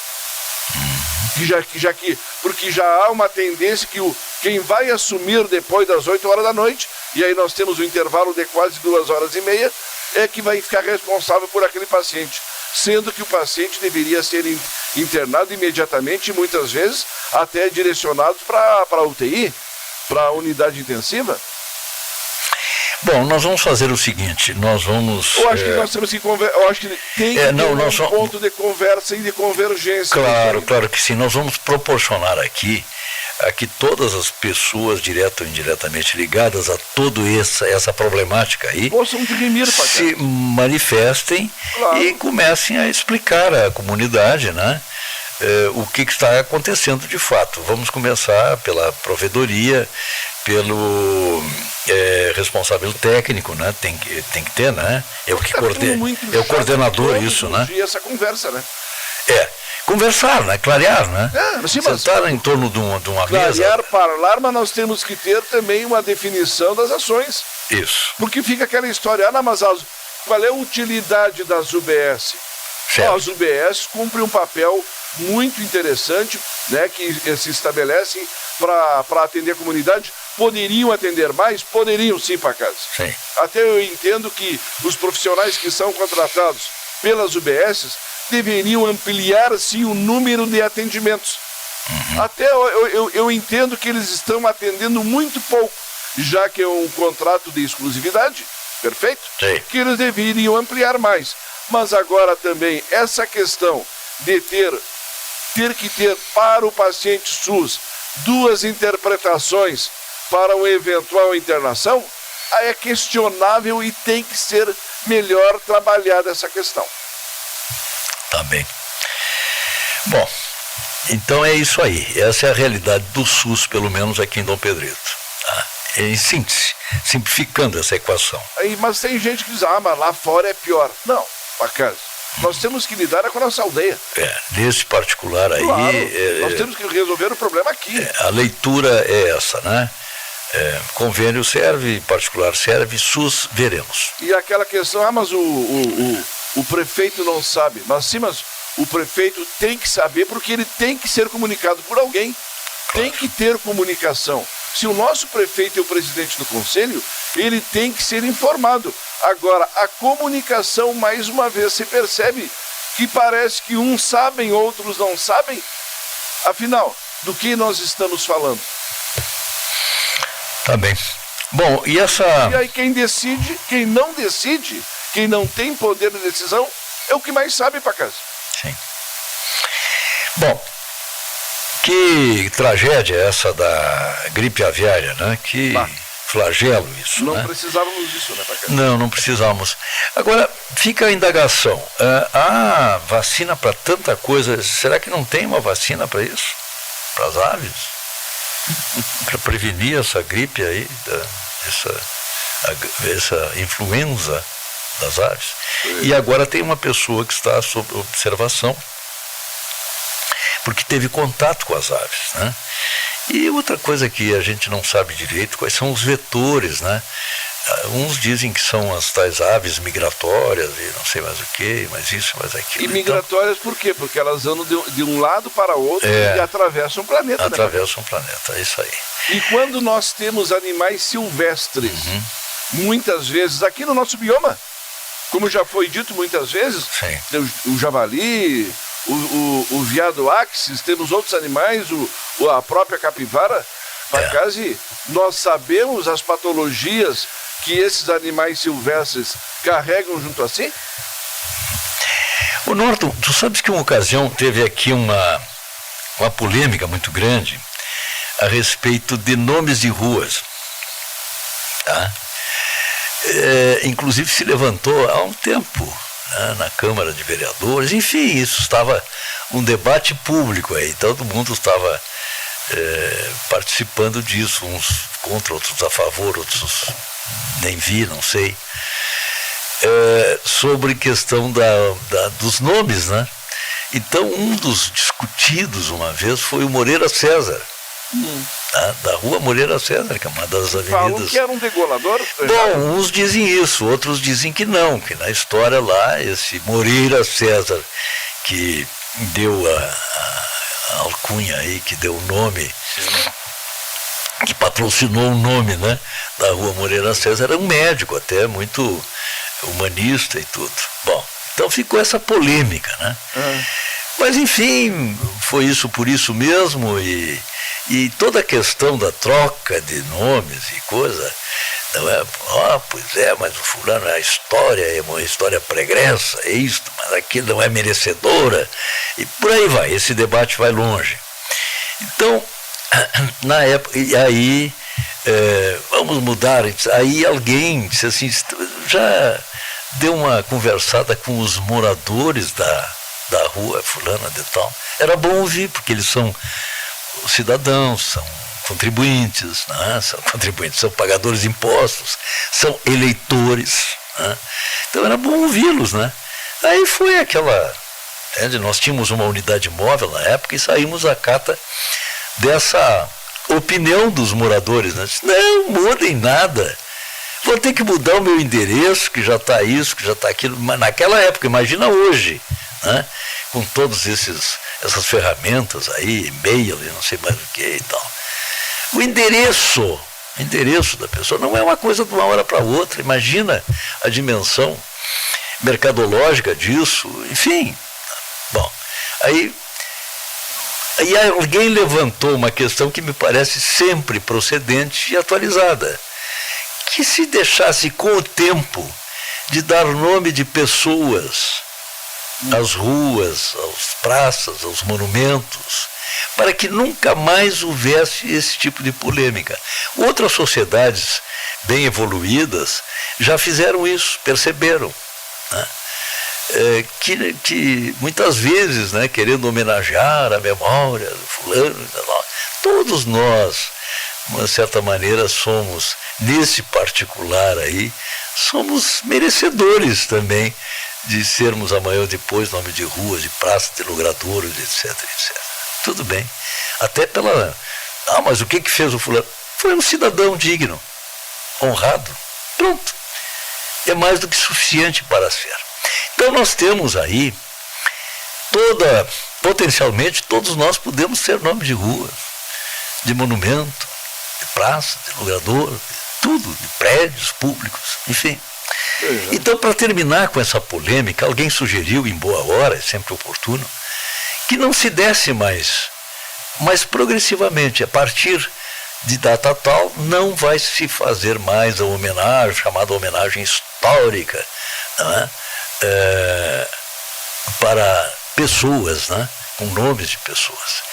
B: Porque já há uma tendência que quem vai assumir depois das 8 horas da noite, e aí nós temos um intervalo de quase 2h30, é que vai ficar responsável por aquele paciente, sendo que o paciente deveria ser internado imediatamente e muitas vezes até direcionado para a UTI, para a unidade intensiva.
C: Bom, nós vamos fazer o seguinte, nós vamos...
B: Eu acho que nós temos que conversar, eu acho que tem que ter um ponto de conversa e de convergência.
C: Claro que sim, nós vamos proporcionar aqui a que todas as pessoas, direta ou indiretamente ligadas a toda essa problemática aí,
B: possam dirimir,
C: se manifestem e comecem a explicar à comunidade, né, o que está acontecendo de fato. Vamos começar pela provedoria, pelo responsável técnico, né? Tem que ter, né? É o coordenador isso, né?
B: Essa conversa, né?
C: Conversar, né? Clarear, né? Sentar em torno de uma mesa.
B: Clarear, falar, mas nós temos que ter também uma definição das ações.
C: Isso.
B: Porque fica aquela história, mas qual é a utilidade das UBS? As UBS cumprem um papel muito interessante, né, que se estabelecem para atender a comunidade. Poderiam atender mais? Poderiam sim, Pacazzi.
C: Sim.
B: Até eu entendo que os profissionais que são contratados pelas UBSs deveriam ampliar sim o número de atendimentos. Até eu entendo que eles estão atendendo muito pouco, já que é um contrato de exclusividade, perfeito?
C: Sim.
B: Que eles deveriam ampliar mais. Mas agora também essa questão de ter que ter para o paciente SUS 2 interpretações para uma eventual internação, é questionável e tem que ser melhor trabalhada essa questão.
C: Tá bem. Bom, então é isso aí. Essa é a realidade do SUS, pelo menos aqui em Dom Pedrito. Tá? Em síntese, simplificando essa equação.
B: Aí, mas tem gente que diz, mas lá fora é pior. Não, Pacazzi, nós temos que lidar com a nossa aldeia.
C: Nesse particular aí...
B: Claro, nós temos que resolver o problema aqui.
C: A leitura é essa, né? Convênio serve, particular serve, SUS veremos.
B: E aquela questão, mas o prefeito não sabe. Mas sim, mas o prefeito tem que saber porque ele tem que ser comunicado por alguém. Claro. Tem que ter comunicação. Se o nosso prefeito é o presidente do conselho, ele tem que ser informado. Agora, a comunicação, mais uma vez, se percebe que parece que uns sabem, outros não sabem. Afinal, do que nós estamos falando?
C: Tá bem. Bom, e essa...
B: E aí quem decide, quem não decide, quem não tem poder de decisão, é o que mais sabe, Pacazzi.
C: Sim. Bom, que tragédia essa da gripe aviária, né? Que flagelo isso,
B: não,
C: né?
B: Não precisávamos disso, né, Pacazzi?
C: Não precisávamos. Agora, fica a indagação. Há vacina para tanta coisa. Será que não tem uma vacina para isso? Para as aves? Para prevenir essa gripe aí, essa influenza das aves. E agora tem uma pessoa que está sob observação, porque teve contato com as aves, né? E outra coisa que a gente não sabe direito, quais são os vetores, né? Uns dizem que são as tais aves migratórias e não sei mais o que, mas isso, mais aquilo.
B: E migratórias por quê? Porque elas andam de um lado para o outro e atravessam o planeta.
C: Atravessam o planeta, é isso aí.
B: E quando nós temos animais silvestres, muitas vezes, aqui no nosso bioma, como já foi dito muitas vezes, o javali, o veado axis, temos outros animais, a própria capivara, Pacazzi, nós sabemos as patologias que esses animais silvestres carregam junto a si?
C: Ô Norton, tu sabes que uma ocasião teve aqui uma polêmica muito grande a respeito de nomes de ruas. Tá? Inclusive se levantou há um tempo, né, na Câmara de Vereadores, enfim, isso estava um debate público aí, todo mundo estava participando disso, uns contra, outros a favor, outros nem vi, não sei, sobre questão dos nomes, né? Então, um dos discutidos uma vez foi o Moreira César, da Rua Moreira César, que é uma das avenidas...
B: Falam que era um degolador?
C: Bom, uns dizem isso, outros dizem que não, que na história lá, esse Moreira César, que deu a alcunha aí, que deu o nome, que patrocinou o nome, né, da Rua Moreira César, era um médico até, muito humanista e tudo. Bom, então ficou essa polêmica, né? Mas enfim, foi isso por isso mesmo, e toda a questão da troca de nomes e coisa, não é, pois é, mas o fulano, a história é uma história pregressa, é isto, mas aquilo não é merecedora, e por aí vai, esse debate vai longe. Então, na época, e aí, vamos mudar, aí alguém disse assim, já deu uma conversada com os moradores da rua fulana de tal, era bom ouvir, porque eles são cidadãos, são contribuintes, né? São pagadores de impostos, são eleitores, né? Então era bom ouvi-los, né? Aí foi aquela, nós tínhamos uma unidade móvel na época e saímos à cata dessa opinião dos moradores, né? Não mudem nada, vou ter que mudar o meu endereço, que já está isso, que já está aquilo, mas naquela época, imagina hoje, né? Com todos esses essas ferramentas aí, e-mail e não sei mais o que e tal. O endereço da pessoa não é uma coisa de uma hora para outra. Imagina a dimensão mercadológica disso, enfim. Bom, aí alguém levantou uma questão que me parece sempre procedente e atualizada, que se deixasse com o tempo de dar nome de pessoas às ruas, às praças, aos monumentos, para que nunca mais houvesse esse tipo de polêmica. Outras sociedades bem evoluídas já fizeram isso, perceberam, né? Que muitas vezes, né, querendo homenagear a memória do fulano, todos nós, de uma certa maneira, somos, nesse particular aí, somos merecedores também de sermos amanhã ou depois nome de ruas, de praças, de logradouros, etc, etc. Tudo bem. Até pela... mas o que fez o fulano? Foi um cidadão digno, honrado. Pronto. É mais do que suficiente para ser. Então nós temos aí potencialmente todos nós podemos ter nome de rua, de monumento, de praça, de logrador, de tudo, de prédios públicos, enfim. Então, para terminar com essa polêmica, alguém sugeriu, em boa hora, é sempre oportuno, que não se desse mais, mas progressivamente, a partir de data tal, não vai se fazer mais a homenagem, chamada homenagem histórica, não é? Para pessoas, né? Com nomes de pessoas.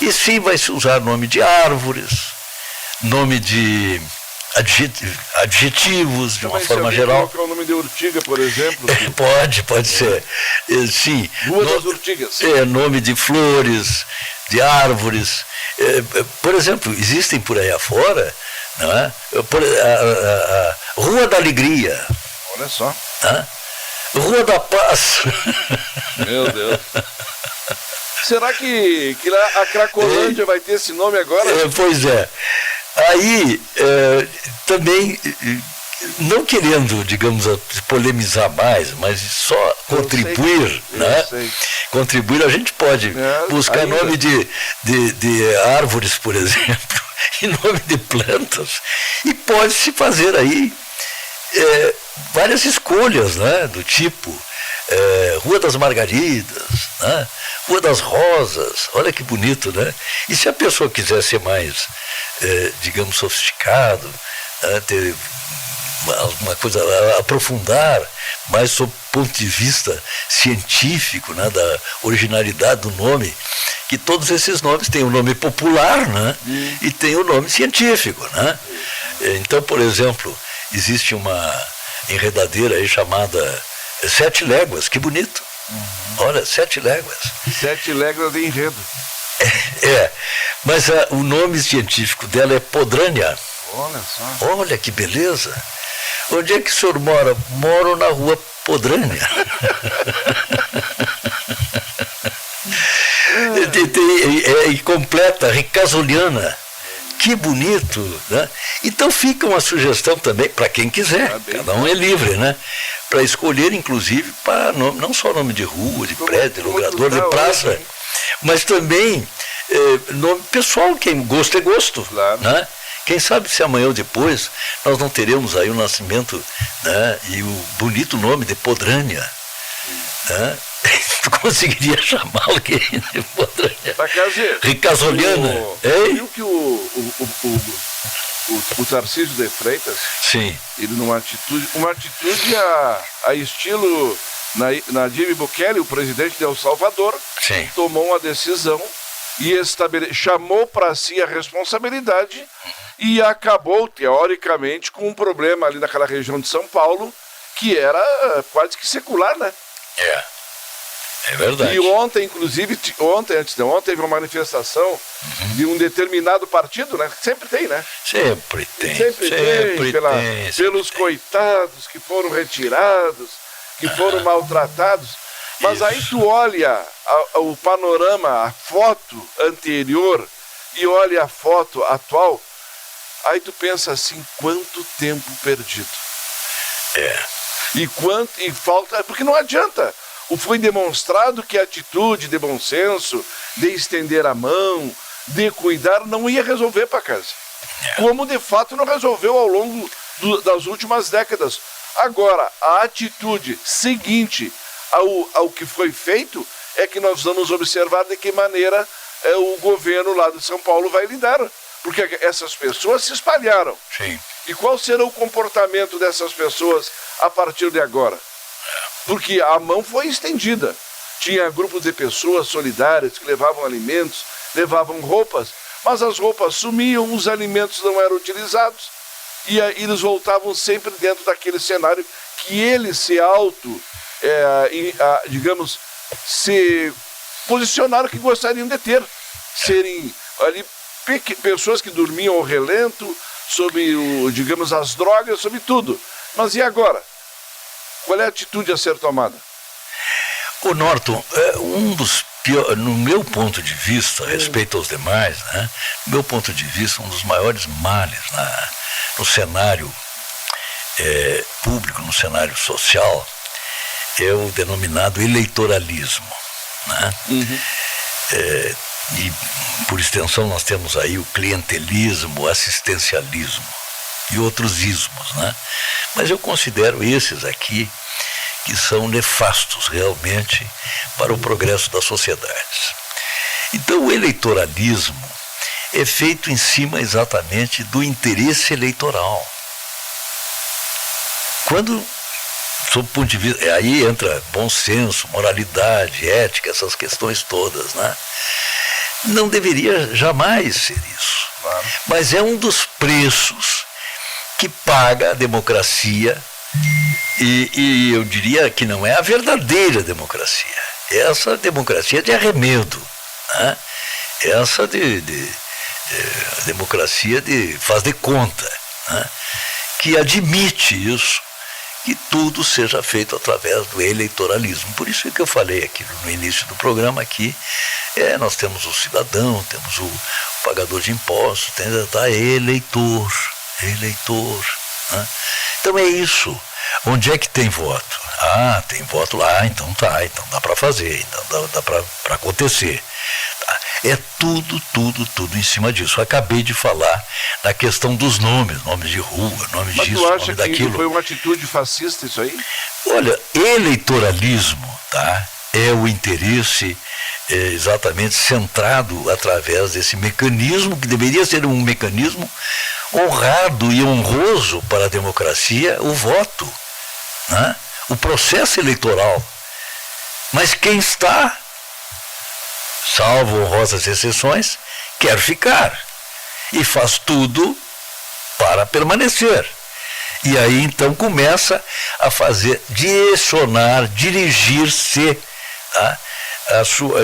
C: E sim vai se usar nome de árvores, nome de adjetivos, de uma forma geral.
B: Colocar o nome de urtiga, por exemplo?
C: Pode ser. Sim.
B: Rua das Urtigas.
C: Nome de flores, de árvores. Por exemplo, existem por aí afora, não é? A Rua da Alegria.
B: Olha só.
C: Rua da Paz.
B: Meu Deus. Será que lá a Cracolândia vai ter esse nome agora?
C: Pois é. Aí, também, não querendo, digamos, polemizar mais, mas só contribuir, né? Contribuir, a gente pode buscar ainda nome de árvores, por exemplo, e nome de plantas, e pode-se fazer aí várias escolhas, né? Do tipo Rua das Margaridas, né? Rua das Rosas, olha que bonito, né? E se a pessoa quiser ser mais, digamos, sofisticado, ter uma coisa, aprofundar mais sob o ponto de vista científico, né, da originalidade do nome, que todos esses nomes têm o nome popular, né, e tem o nome científico, né? Então, por exemplo, existe uma enredadeira aí chamada 7 Léguas, que bonito. Olha, 7 Léguas.
B: 7 Léguas de enredo.
C: Mas o nome científico dela é Podrânia.
B: Olha só.
C: Olha que beleza. Onde é que o senhor mora? Moro na Rua Podrânia. E completa, Ricasoliana. Que bonito, né? Então fica uma sugestão também para quem quiser, cada um é livre, né? Para escolher, inclusive, para nome, não só nome de rua, de prédio, de logrador, de praça, mas também nome pessoal, quem gosto é gosto, claro, né? Quem sabe se amanhã ou depois nós não teremos aí o nascimento, né, e o bonito nome de Podrânia, né? Tu conseguiria chamar alguém de Podrânia? Ricasoliana.
B: Viu que o Tarcísio de Freitas,
C: sim, ele
B: numa atitude a estilo Nayib Bukele, o presidente de El Salvador,
C: sim,
B: tomou uma decisão e chamou para si a responsabilidade e acabou, teoricamente, com um problema ali naquela região de São Paulo, que era quase que secular, né?
C: É verdade.
B: E ontem, inclusive, antes de ontem, teve uma manifestação de um determinado partido, né? Sempre tem, né?
C: Sempre tem.
B: Pelos coitados que foram retirados, que foram maltratados. Mas aí tu olha o panorama, a foto anterior e olha a foto atual, aí tu pensa assim, quanto tempo perdido. E falta, porque não adianta. Foi demonstrado que a atitude de bom senso, de estender a mão, de cuidar, não ia resolver para casa. Como de fato não resolveu ao longo das últimas décadas. Agora, a atitude seguinte ao que foi feito é que nós vamos observar de que maneira o governo lá de São Paulo vai lidar. Porque essas pessoas se espalharam.
C: Sim.
B: E qual será o comportamento dessas pessoas a partir de agora? Porque a mão foi estendida. Tinha grupos de pessoas solidárias que levavam alimentos, levavam roupas, mas as roupas sumiam, os alimentos não eram utilizados, e eles voltavam sempre dentro daquele cenário que eles se digamos, se posicionaram que gostariam de ter. Serem ali pessoas que dormiam ao relento, sobre, digamos, as drogas, sobre tudo. Mas e agora? Qual é a atitude a ser tomada?
C: O Norton, no meu ponto de vista, respeito aos demais, né? No meu ponto de vista, um dos maiores males no cenário público, no cenário social, é o denominado eleitoralismo, né? E, por extensão, nós temos aí o clientelismo, o assistencialismo e outros ismos, né? Mas eu considero esses aqui que são nefastos realmente para o progresso das sociedades. Então, o eleitoralismo é feito em cima exatamente do interesse eleitoral. Quando, sob o ponto de vista, aí entra bom senso, moralidade, ética, essas questões todas, né? Não deveria jamais ser isso. Claro. Mas é um dos preços que paga a democracia, e eu diria que não é a verdadeira democracia. Essa democracia de arremedo, né? Essa democracia de faz de conta, né? Que admite isso, que tudo seja feito através do eleitoralismo. Por isso que eu falei aqui no início do programa aqui, nós temos o cidadão, temos o pagador de impostos, eleitor, né? Então é isso. Onde é que tem voto? Ah, tem voto lá, então dá para fazer, então dá para acontecer. Tá? É tudo em cima disso. Eu acabei de falar na questão dos nomes de rua, nomes
B: Mas
C: disso,
B: tu acha
C: nome daquilo.
B: Que foi uma atitude fascista isso aí?
C: Olha, eleitoralismo, tá? É o interesse exatamente centrado através desse mecanismo, que deveria ser um mecanismo honrado e honroso para a democracia, o voto, né? O processo eleitoral. Mas quem está, salvo honrosas exceções, quer ficar e faz tudo para permanecer. E aí então começa a fazer, direcionar, dirigir-se, tá?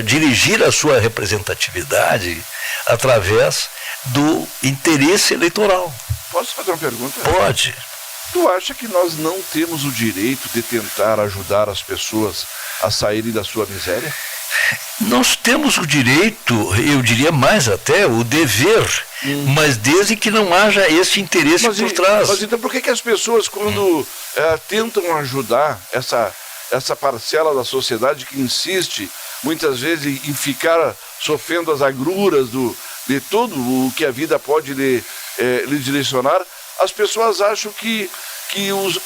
C: Dirigir a sua representatividade através do interesse eleitoral.
B: Posso fazer uma pergunta?
C: Pode.
B: Tu acha que nós não temos o direito de tentar ajudar as pessoas a saírem da sua miséria?
C: Nós temos o direito, eu diria mais até, o dever, mas desde que não haja esse interesse por trás.
B: Mas então por que as pessoas, quando tentam ajudar essa parcela da sociedade que insiste, muitas vezes, em ficar sofrendo as agruras de tudo o que a vida pode lhe direcionar, as pessoas acham que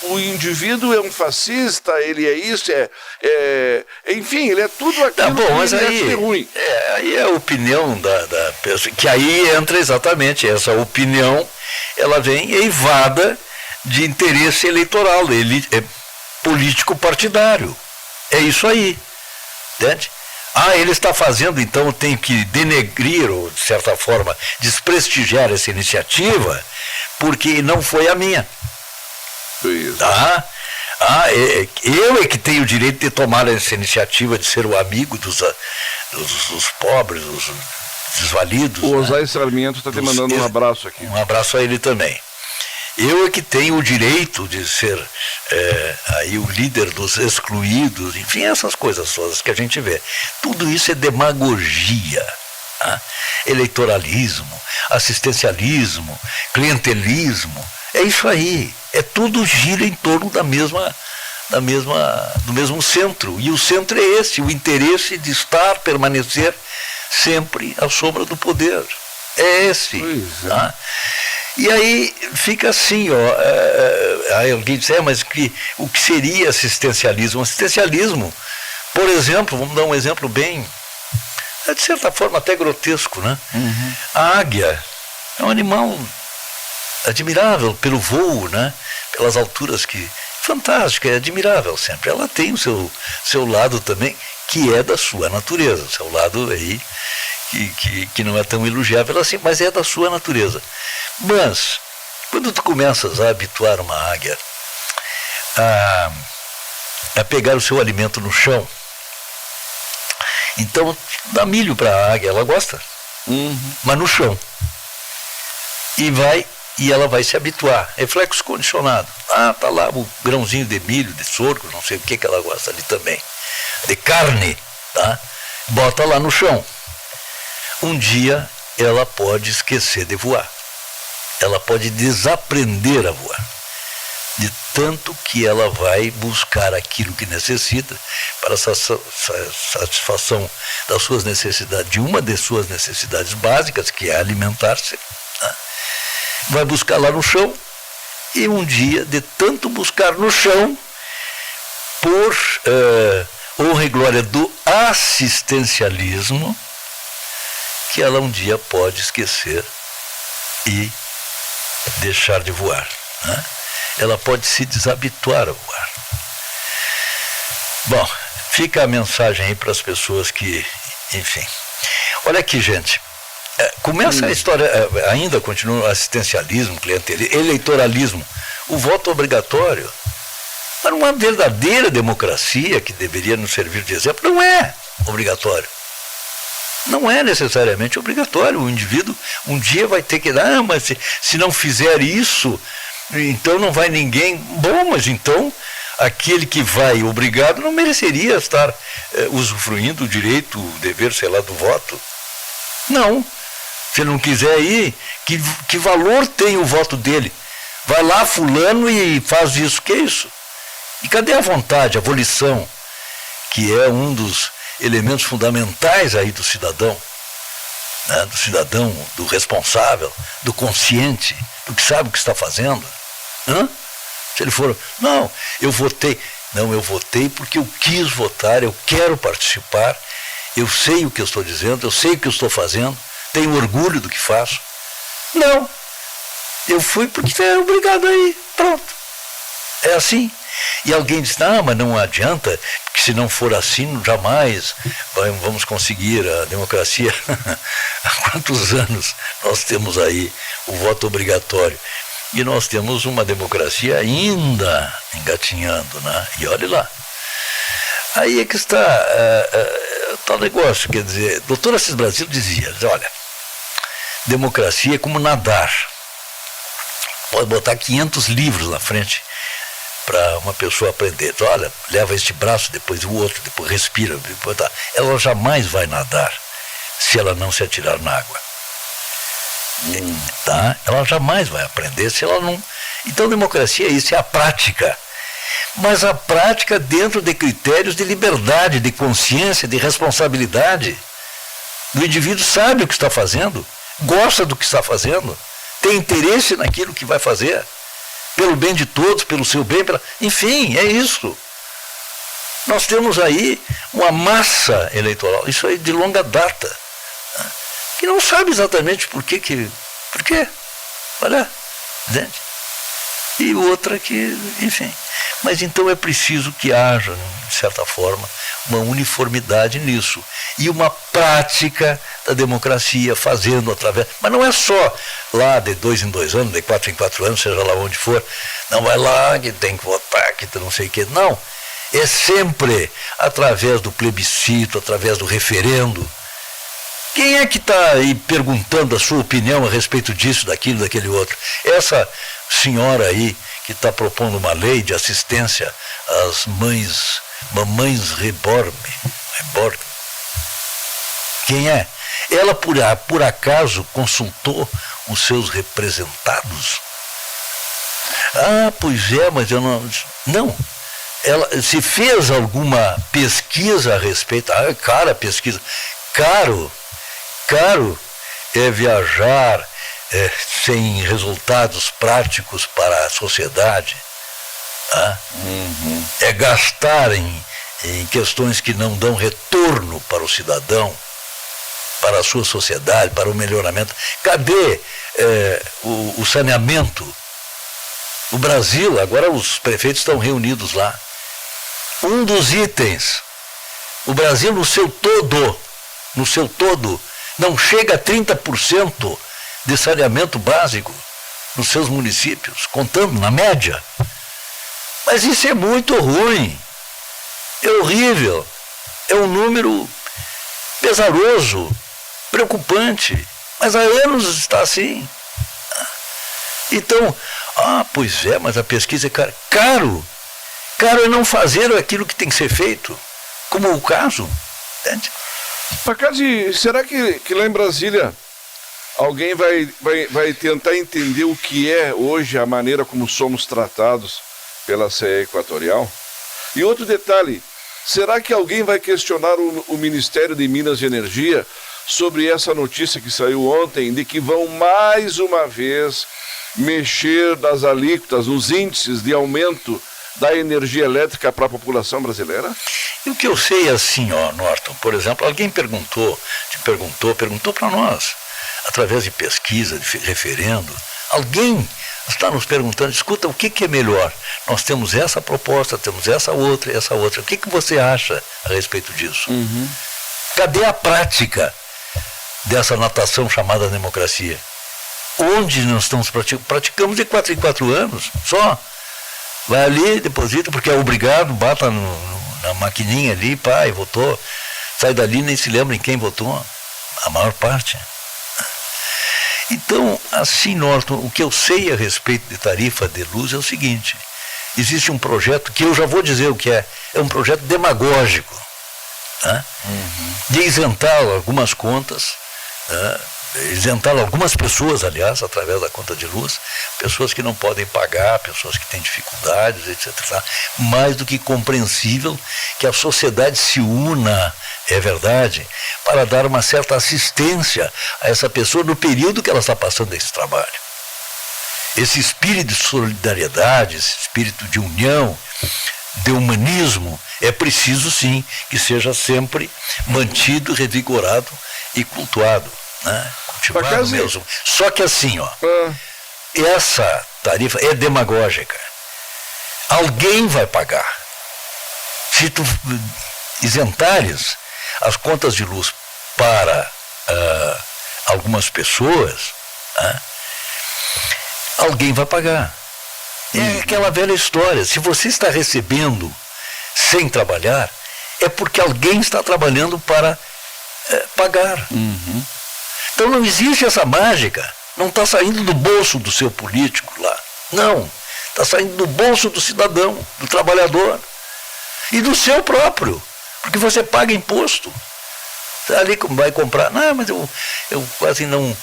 B: o indivíduo é um fascista, ele é isso, enfim, ele é tudo aquilo
C: mas
B: que
C: aí,
B: é ruim.
C: Aí é a opinião da pessoa, que aí entra exatamente essa opinião, ela vem eivada de interesse eleitoral, ele é político partidário, é isso aí, entende? Ele está fazendo, então eu tenho que denegrir, ou de certa forma, desprestigiar essa iniciativa, porque não foi a minha.
B: Isso.
C: Tá? Eu é que tenho o direito de tomar essa iniciativa de ser o amigo dos pobres, dos desvalidos.
B: O Osai Sarmiento está te mandando um abraço aqui.
C: Um abraço a ele também. Eu é que tenho o direito de ser aí o líder dos excluídos, enfim, essas coisas todas que a gente vê. Tudo isso é demagogia, tá? Eleitoralismo, assistencialismo, clientelismo, é isso aí. Tudo gira em torno da mesma do mesmo centro. E o centro é esse, o interesse de estar, permanecer sempre à sombra do poder. É esse. Tá? E aí fica assim, aí alguém diz, mas o que seria assistencialismo? Assistencialismo, por exemplo, vamos dar um exemplo bem, de certa forma até grotesco, né? A águia é um animal admirável pelo voo, né? Pelas alturas fantástica, é admirável sempre. Ela tem o seu lado também, que é da sua natureza, o seu lado aí, que não é tão elogiável assim, mas é da sua natureza. Mas, quando tu começas a habituar uma águia a pegar o seu alimento no chão, então dá milho para a águia, ela gosta, mas no chão. E ela vai se habituar, reflexo condicionado. Tá lá o grãozinho de milho, de sorgo, não sei o que ela gosta ali também, de carne, tá? Bota lá no chão. Um dia ela pode esquecer de voar. Ela pode desaprender a voar, de tanto que ela vai buscar aquilo que necessita para a satisfação das suas necessidades, de uma de suas necessidades básicas, que é alimentar-se, né? Vai buscar lá no chão, e um dia, de tanto buscar no chão, por honra e glória do assistencialismo, que ela um dia pode esquecer e deixar de voar, né? Ela pode se desabituar a voar. Bom, fica a mensagem aí para as pessoas que, enfim. Olha aqui, gente, começa a história, ainda continua o assistencialismo, clientelismo, eleitoralismo, o voto obrigatório. Mas uma verdadeira democracia que deveria nos servir de exemplo não é obrigatório. Não é necessariamente obrigatório. O indivíduo um dia vai ter que dar, mas se não fizer isso, então não vai ninguém. Bom, mas então aquele que vai obrigado não mereceria estar usufruindo o direito, o dever, sei lá, do voto. Não. Se ele não quiser ir, que valor tem o voto dele? Vai lá fulano e faz isso. Que é isso? E cadê a vontade, a volição, que é um dos elementos fundamentais aí do cidadão, né? Do responsável, do consciente, do que sabe o que está fazendo. Se ele for, eu votei porque eu quis votar, eu quero participar, eu sei o que eu estou dizendo, eu sei o que eu estou fazendo, tenho orgulho do que faço. Não, eu fui porque era obrigado a ir, pronto. É assim. E alguém diz, mas não adianta, que se não for assim, jamais vamos conseguir a democracia. Há quantos anos nós temos aí o voto obrigatório? E nós temos uma democracia ainda engatinhando, né? E olhe lá. Aí é que está tal negócio, quer dizer, doutor Assis Brasil dizia, olha, democracia é como nadar. Pode botar 500 livros na frente para uma pessoa aprender. Olha, leva este braço, depois o outro, depois respira. Depois tá. Ela jamais vai nadar se ela não se atirar na água. Tá? Ela jamais vai aprender se ela não... Então, democracia é isso, é a prática. Mas a prática dentro de critérios de liberdade, de consciência, de responsabilidade. O indivíduo sabe o que está fazendo, gosta do que está fazendo, tem interesse naquilo que vai fazer, pelo bem de todos, pelo seu bem, enfim, é isso. Nós temos aí uma massa eleitoral, isso aí de longa data, né? Que não sabe exatamente por quê, olha, entende? E outra que, enfim. Mas então é preciso que haja, de certa forma, uma uniformidade nisso. E uma prática da democracia fazendo através... Mas não é só lá de 2 em 2 anos, de 4 em 4 anos, seja lá onde for. Não vai lá que tem que votar, que não sei o quê. Não. É sempre através do plebiscito, através do referendo. Quem é que está aí perguntando a sua opinião a respeito disso, daquilo, daquele outro? Essa senhora aí que está propondo uma lei de assistência às mamães reborn. Quem é? Ela, por acaso, consultou os seus representados? Pois é, mas eu não... Não. se fez alguma pesquisa a respeito. Cara, pesquisa. Caro é viajar sem resultados práticos para a sociedade. Tá? É gastar em questões que não dão retorno para o cidadão, para a sua sociedade, para o melhoramento. Cadê o saneamento? O Brasil, agora os prefeitos estão reunidos lá. Um dos itens, o Brasil no seu todo, não chega a 30% de saneamento básico nos seus municípios, contando na média. Mas isso é muito ruim, é horrível, é um número pesaroso, preocupante, mas há anos está assim. Então, pois é, mas a pesquisa é cara. Caro é não fazer aquilo que tem que ser feito, como o caso. Entende?
B: Paccardi, será que lá em Brasília alguém vai tentar entender o que é hoje a maneira como somos tratados pela CE Equatorial? E outro detalhe, será que alguém vai questionar o Ministério de Minas e Energia sobre essa notícia que saiu ontem, de que vão mais uma vez mexer nas alíquotas, nos índices de aumento da energia elétrica para a população brasileira?
C: E o que eu sei é assim, Norton, por exemplo, alguém perguntou para nós, através de pesquisa, de referendo, alguém está nos perguntando, escuta, o que é melhor? Nós temos essa proposta, temos essa outra, o que você acha a respeito disso? Cadê a prática dessa natação chamada democracia? Onde nós estamos praticando? Praticamos de 4 em 4 anos, só. Vai ali, deposita, porque é obrigado, bata na maquininha ali, e votou. Sai dali, nem se lembra em quem votou, a maior parte. Então, assim, Norton, o que eu sei a respeito de tarifa de luz é o seguinte: existe um projeto que eu já vou dizer o que é um projeto demagógico, né? De isentar algumas contas, né? Isentar algumas pessoas, aliás, através da conta de luz, pessoas que não podem pagar, pessoas que têm dificuldades, etc. Mais do que compreensível que a sociedade se una, é verdade, para dar uma certa assistência a essa pessoa no período que ela está passando esse trabalho. Esse espírito de solidariedade, esse espírito de união, de humanismo, é preciso sim que seja sempre mantido, revigorado e cultuado, né? Cultivado mesmo. Só que assim, essa tarifa é demagógica. Alguém vai pagar. Se tu isentares as contas de luz para algumas pessoas, alguém vai pagar. É aquela velha história. Se você está recebendo sem trabalhar, é porque alguém está trabalhando para pagar. Então não existe essa mágica. Não está saindo do bolso do seu político lá. Não. Está saindo do bolso do cidadão, do trabalhador. E do seu próprio. Porque você paga imposto. Ali vai comprar. Não, mas eu quase não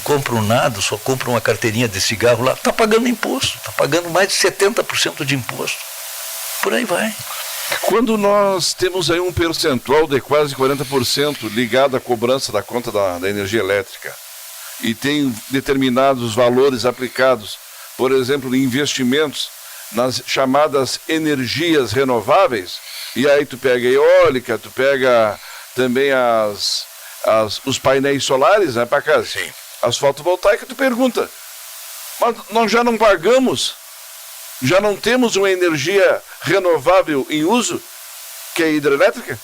C: compro nada, só compro uma carteirinha de cigarro lá. Está pagando imposto. Está pagando mais de 70% de imposto. Por aí vai.
B: Quando nós temos aí um percentual de quase 40% ligado à cobrança da conta da energia elétrica e tem determinados valores aplicados, por exemplo, em investimentos nas chamadas energias renováveis, e aí tu pega a eólica, tu pega também os painéis solares, né, para casa?
C: Sim.
B: As fotovoltaicas, tu pergunta, mas nós já não pagamos? Já não temos uma energia renovável em uso, que é a hidrelétrica?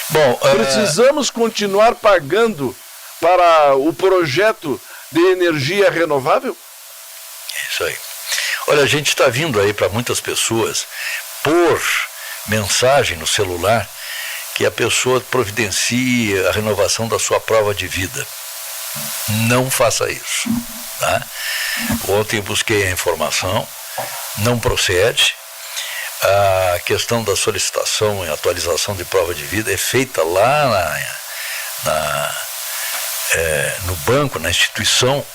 C: Bom,
B: precisamos continuar pagando para o projeto de energia renovável?
C: Isso aí. Olha, a gente está vindo aí para muitas pessoas por mensagem no celular que a pessoa providencie a renovação da sua prova de vida. Não faça isso. Tá? Ontem eu busquei a informação, não procede. A questão da solicitação e atualização de prova de vida é feita lá no banco, na instituição,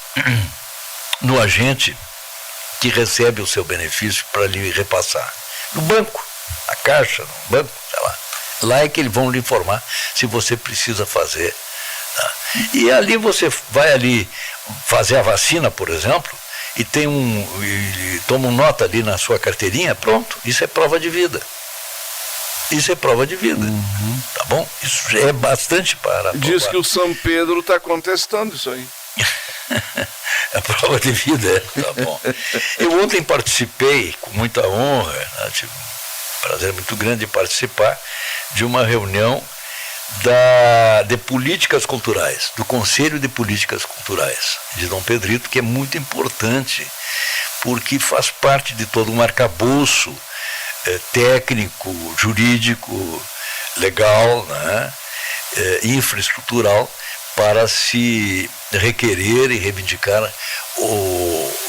C: no agente que recebe o seu benefício para lhe repassar. No banco, na caixa, no banco, sei lá. Lá é que eles vão lhe informar se você precisa fazer. Tá? E ali você vai ali fazer a vacina, por exemplo, e toma uma nota ali na sua carteirinha, pronto, isso é prova de vida. Isso é prova de vida, tá bom? Isso é bastante para...
B: Diz que o São Pedro está contestando isso aí.
C: A prova de vida, tá bom. Eu ontem participei com muita honra, né, tive um prazer muito grande de participar de uma reunião de políticas culturais, do Conselho de Políticas Culturais de Dom Pedrito, que é muito importante, porque faz parte de todo um arcabouço técnico, jurídico, legal, né, infraestrutural, para se requerer e reivindicar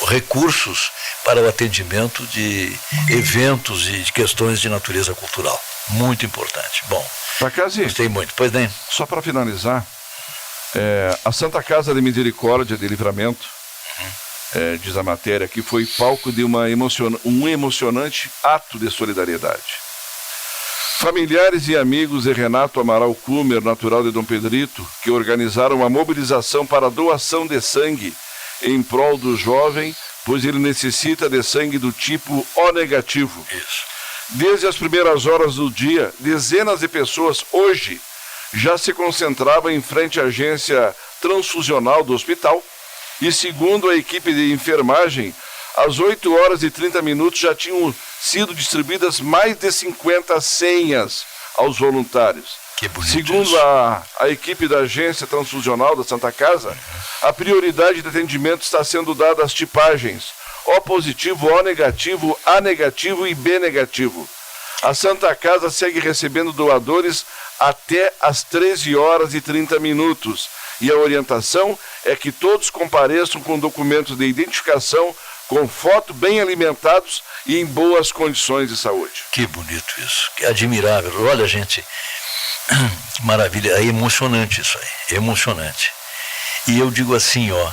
C: recursos para o atendimento de eventos e de questões de natureza cultural. Muito importante. Bom,
B: Pacazzi,
C: gostei muito. Pois nem.
B: só para finalizar, a Santa Casa de Misericórdia de Livramento, diz a matéria, que foi palco de um emocionante ato de solidariedade. Familiares e amigos de Renato Amaral Kumer, natural de Dom Pedrito, que organizaram uma mobilização para a doação de sangue em prol do jovem, pois ele necessita de sangue do tipo O negativo.
C: Isso.
B: Desde as primeiras horas do dia, dezenas de pessoas hoje já se concentravam em frente à agência transfusional do hospital e, segundo a equipe de enfermagem, às 8h30 já tinham sido distribuídas mais de 50 senhas aos voluntários.
C: Que bonito.
B: Segundo a equipe da agência transfusional da Santa Casa, a prioridade de atendimento está sendo dada às tipagens O positivo, O negativo, A negativo e B negativo. A Santa Casa segue recebendo doadores até às 13h30 e a orientação é que todos compareçam com documentos de identificação, com foto, bem alimentados e em boas condições de saúde.
C: Que bonito isso, que admirável. Olha, gente, que maravilha, é emocionante isso aí, emocionante. E eu digo assim, ó,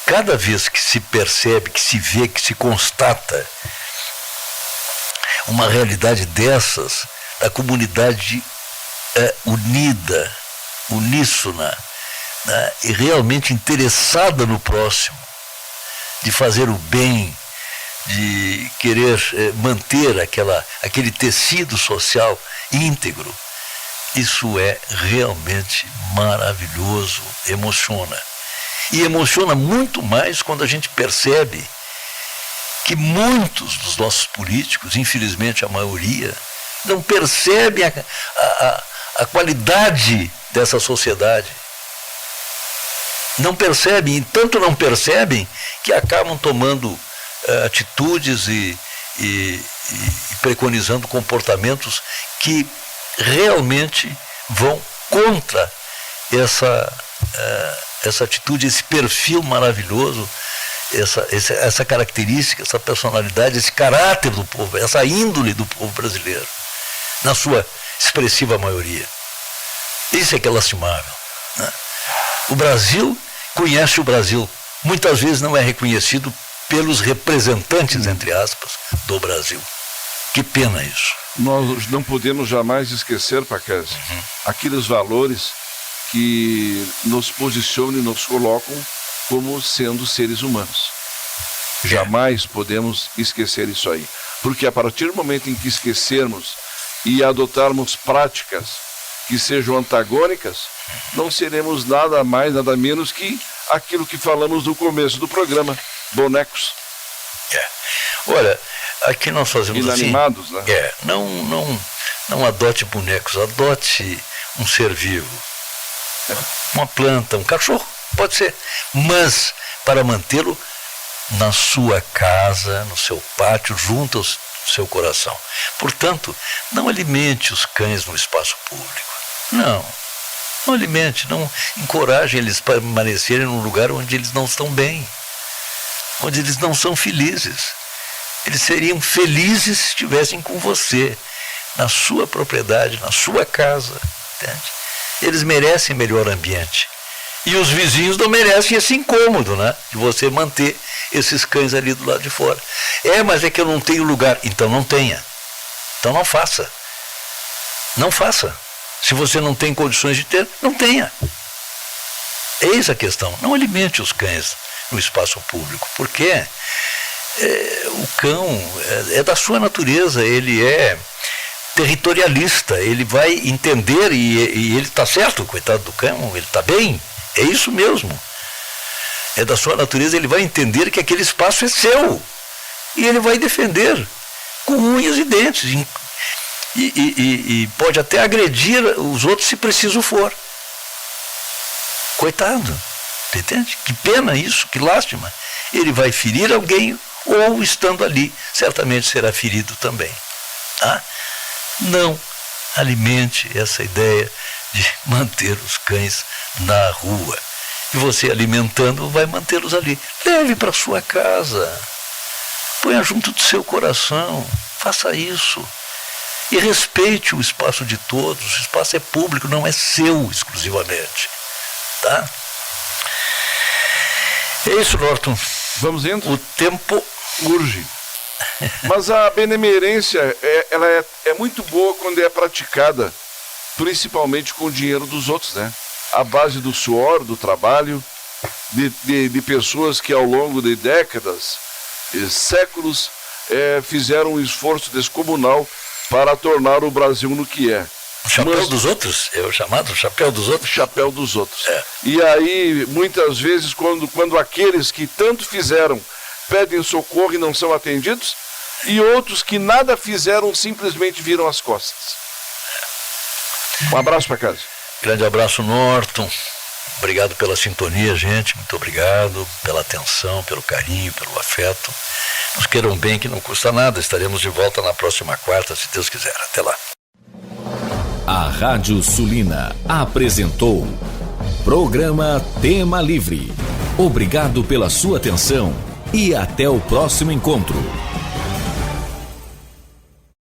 C: cada vez que se percebe, que se vê, que se constata uma realidade dessas, da comunidade unida, uníssona, né, e realmente interessada no próximo, de fazer o bem, de querer manter aquele tecido social íntegro, isso é realmente maravilhoso, emociona. E emociona muito mais quando a gente percebe que muitos dos nossos políticos, infelizmente a maioria, não percebem a qualidade dessa sociedade. Não percebem, e tanto não percebem que acabam tomando atitudes e preconizando comportamentos que realmente vão contra essa atitude, esse perfil maravilhoso, essa característica, essa personalidade, esse caráter do povo, essa índole do povo brasileiro, na sua expressiva maioria. Isso é que é lastimável, né? O Brasil conhece o Brasil, muitas vezes não é reconhecido pelos representantes, entre aspas, do Brasil. Que pena isso.
B: Nós não podemos jamais esquecer, Pacazzi, aqueles valores que nos posicionam e nos colocam como sendo seres humanos. Jamais podemos esquecer isso aí. Porque a partir do momento em que esquecermos e adotarmos práticas que sejam antagônicas, não seremos nada mais, nada menos que aquilo que falamos no começo do programa, bonecos.
C: Olha, aqui nós fazemos
B: inanimados,
C: assim,
B: né?
C: Não adote bonecos, adote um ser vivo. Uma planta, um cachorro, pode ser, mas para mantê-lo na sua casa, no seu pátio, junto ao seu coração. Portanto, não alimente os cães no espaço público. Não alimente, não encoraje eles a permanecerem num lugar onde eles não estão bem, onde eles não são felizes. Eles seriam felizes se estivessem com você, na sua propriedade, na sua casa, entende? Eles merecem melhor ambiente. E os vizinhos não merecem esse incômodo, né? De você manter esses cães ali do lado de fora. Mas é que eu não tenho lugar. Então não tenha. Então não faça. Não faça. Se você não tem condições de ter, não tenha. Eis a questão. Não alimente os cães no espaço público. Porque o cão é da sua natureza. Ele é territorialista. Ele vai entender e ele está certo, coitado do cão. Ele está bem. É isso mesmo. É da sua natureza, ele vai entender que aquele espaço é seu. E ele vai defender com unhas e dentes. E pode até agredir os outros se preciso for. Coitado. Entende? Que pena isso, que lástima. Ele vai ferir alguém ou, estando ali, certamente será ferido também. Tá? Não alimente essa ideia de manter os cães na rua. E você alimentando vai mantê-los ali. Leve para sua casa. Ponha junto do seu coração. Faça isso. E respeite o espaço de todos. O espaço é público, não é seu exclusivamente. Tá? É isso, Norton.
B: Vamos indo?
C: O tempo
B: urge. Mas a benemerência, ela é muito boa quando é praticada, principalmente com o dinheiro dos outros, né? À base do suor, do trabalho, de pessoas que ao longo de décadas e séculos fizeram um esforço descomunal para tornar o Brasil no que é.
C: O chapéu dos outros? É o chamado chapéu dos outros?
B: Chapéu dos outros. E aí, muitas vezes, quando aqueles que tanto fizeram pedem socorro e não são atendidos, e outros que nada fizeram simplesmente viram as costas. Um abraço para casa.
C: Grande abraço, Norton. Obrigado pela sintonia, gente. Muito obrigado pela atenção, pelo carinho, pelo afeto. Nos queiram bem, que não custa nada. Estaremos de volta na próxima quarta, se Deus quiser. Até lá.
A: A Rádio Sulina apresentou Programa Tema Livre. Obrigado pela sua atenção e até o próximo encontro.